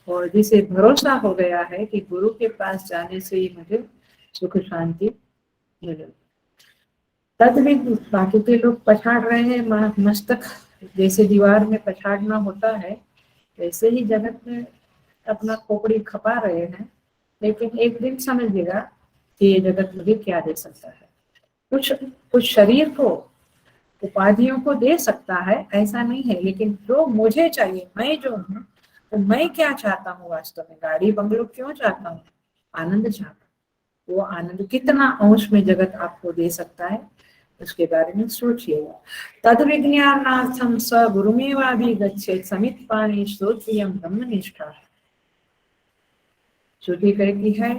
और जिसे भरोसा हो गया है कि गुरु के पास जाने से ही मुझे सुख शांति मिलेगी। तद भी बाकी के लोग पछाड़ रहे हैं, मस्तक जैसे दीवार में पछाड़ना होता है, वैसे ही जगत में अपना खोपड़ी खपा रहे हैं, लेकिन एक दिन समझिएगा कि ये जगत मुझे क्या दे सकता है। कुछ शरीर को, उपाधियों को दे सकता है, ऐसा नहीं है, लेकिन जो मुझे चाहिए, मैं जो हूँ, तो मैं क्या चाहता हूँ वास्तव में, गाड़ी बंगलो क्यों चाहता हूँ, आनंद चाहता हूँ। वो आनंद कितना अंश में जगत आपको दे सकता है, उसके बारे में सोचिएगा। तद विज्ञानार्थम स गुरुमेवाभिगच्छेत् समित पानी श्रोत्रियम ब्रह्मनिष्ठा। श्रुति कहती है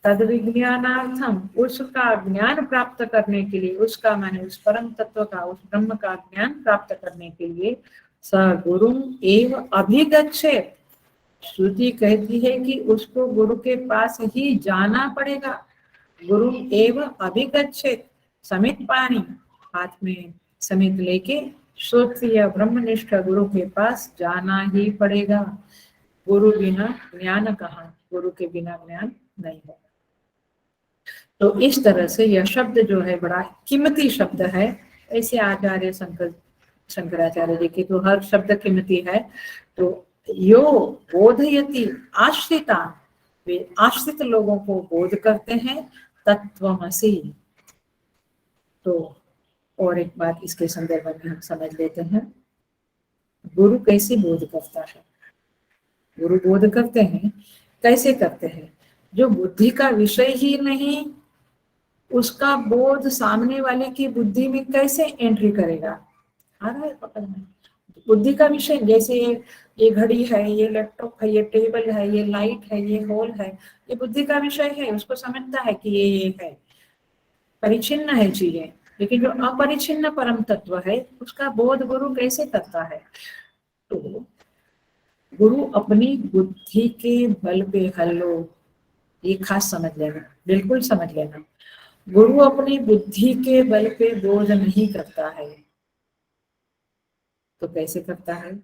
तद विज्ञानार्थम, उसका ज्ञान प्राप्त करने के लिए, उसका माने उस परम तत्व का, उस ब्रह्म का ज्ञान प्राप्त करने के लिए स गुरुम एव अभिगच्छेत्। श्रुति कहती है कि उसको गुरु के पास ही जाना पड़ेगा। गुरु एव अभिगच्छेत्, समित पानी, हाथ में समित लेके श्रोत्रिय ब्रह्मनिष्ठ गुरु के पास जाना ही पड़ेगा। गुरु बिना ज्ञान कहाँ, गुरु के बिना ज्ञान नहीं है। तो इस तरह से यह शब्द जो है बड़ा कीमती शब्द है। ऐसे आचार्य शंकराचार्य जी की तो हर शब्द कीमती है। तो यो बोधयति आश्रिता, वे आश्रित लोगों को बोध करते हैं तत्वमसि। तो और एक बात इसके संदर्भ में हम समझ लेते हैं, गुरु कैसे बोध करता है। गुरु बोध करते हैं, कैसे करते हैं? जो बुद्धि का विषय ही नहीं, उसका बोध सामने वाले की बुद्धि में कैसे एंट्री करेगा? आ रहा है पकड़ में? बुद्धि का विषय, जैसे ये घड़ी है, ये लैपटॉप है, ये टेबल है, ये लाइट है, ये हॉल है, ये बुद्धि का विषय है, उसको समझता है कि ये है, परिचिन्न है चीजें। लेकिन जो अपरिचिन्न परम तत्व है, उसका बोध गुरु कैसे करता है? तो गुरु अपनी बुद्धि के बल पे, हल्लो, ये खास समझ लेना, बिल्कुल समझ लेना, गुरु अपनी बुद्धि के बल पे बोध नहीं करता है। तो कैसे करता है?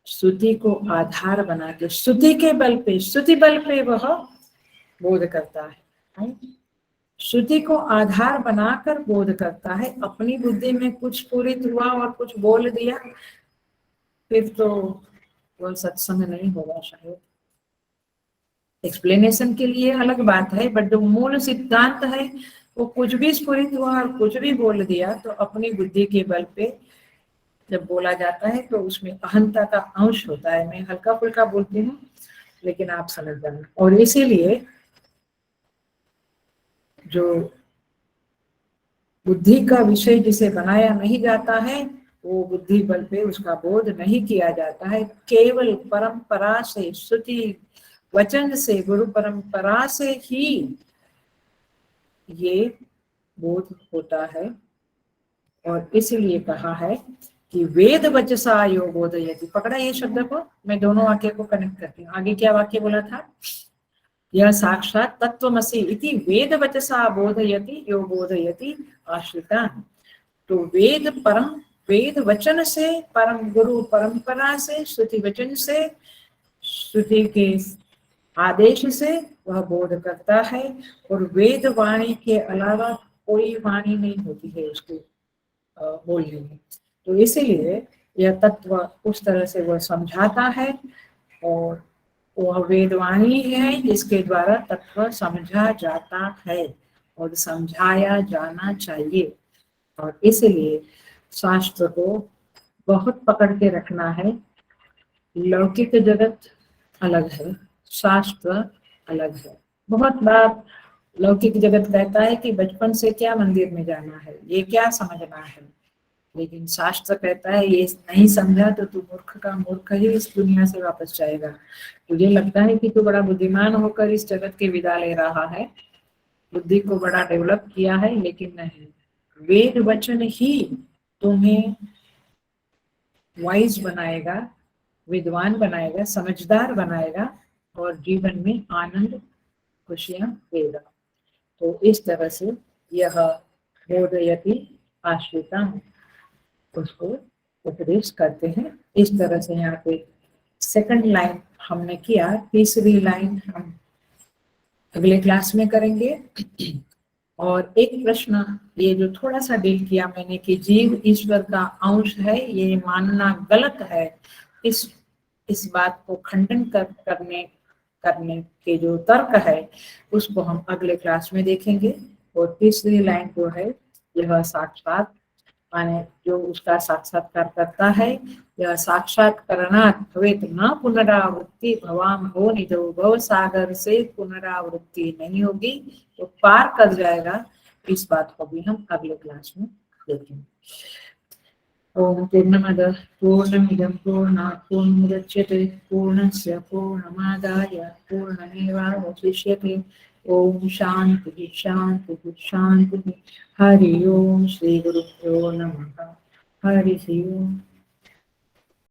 श्रुति को आधार बना के, श्रुति के बल पे, श्रुति बल पे वह बोध करता है। श्रुति को आधार बनाकर बोध करता है। अपनी बुद्धि में कुछ पूरित हुआ और कुछ बोल दिया, फिर तो वो सत्संग नहीं होगा शायद। एक्सप्लेनेशन के लिए अलग बात है, बट जो मूल सिद्धांत है वो कुछ भी स्फुरित हुआ और कुछ भी बोल दिया, तो अपनी बुद्धि के बल पे जब बोला जाता है तो उसमें अहंता का अंश होता है। मैं हल्का फुल्का बोलती हूँ, लेकिन आप समझ जाना। और इसीलिए जो बुद्धि का विषय जिसे बनाया नहीं जाता है, वो बुद्धि बल पे उसका बोध नहीं किया जाता है। केवल परंपरा से, श्रुति वचन से, गुरु परंपरा से ही ये बोध होता है। और इसलिए कहा है कि वेद वचसा यो बोधयति। पकड़ा ये शब्द को? मैं दोनों वाक्य को कनेक्ट करती हूँ। आगे क्या वाक्य बोला था? यह साक्षात तत्वमसि इति वेद वचसा बोधयति यो बोधयति आश्रिता। तो वेद वचन से, परम गुरु परंपरा से, श्रुति वचन से, श्रुति के आदेश से वह बोध करता है। और वेद वाणी के अलावा कोई वाणी नहीं होती है उसके बोलने में। तो इसीलिए यह तत्व उस तरह से वह समझाता है, और वह वेदवाणी है जिसके द्वारा तत्व समझा जाता है और समझाया जाना चाहिए। और इसलिए शास्त्र को बहुत पकड़ के रखना है। लौकिक जगत अलग है, शास्त्र अलग है। बहुत बार लौकिक जगत कहता है कि बचपन से क्या मंदिर में जाना है, ये क्या समझना है, लेकिन शास्त्र कहता है ये नहीं समझा तो तू मूर्ख का मूर्ख ही इस दुनिया से वापस जाएगा। तुझे लगता है कि तू बड़ा बुद्धिमान होकर इस जगत की विदा ले रहा है, बुद्धि को बड़ा डेवलप किया है, लेकिन नहीं, वेद वचन ही तुम्हें वाइज बनाएगा, विद्वान बनाएगा, समझदार बनाएगा और जीवन में आनंद खुशियां देगा। तो इस तरह से यह बोधयति आश्रिता उसको उपदेश करते हैं। इस तरह से यहाँ पे सेकंड लाइन हमने किया, तीसरी लाइन हम अगले क्लास में करेंगे। और एक प्रश्न ये जो थोड़ा सा डील किया मैंने कि जीव ईश्वर का अंश है, ये मानना गलत है। इस बात को खंडन करने के जो तर्क है उसको हम अगले क्लास में देखेंगे। और तीसरी लाइन जो है, यह साक्षात माने जो उसका साक्षात्कार करता है, यह साक्षात्कारणात् भवेत न पुनरावृत्ति भवाम हो निधो। भव सागर से पुनरावृत्ति नहीं होगी, तो पार कर जाएगा। इस बात को भी हम अगले क्लास में देखेंगे। ओम पूर्णमदः पूर्णमिदं पूर्णात् पूर्णमुदच्यते पूर्णस्य पूर्णमादाय पूर्णमेवावशिष्यते। ओम शांति शांति शांति। हरि ओम। श्री गुरुभ्यो नमः। हरि ओम।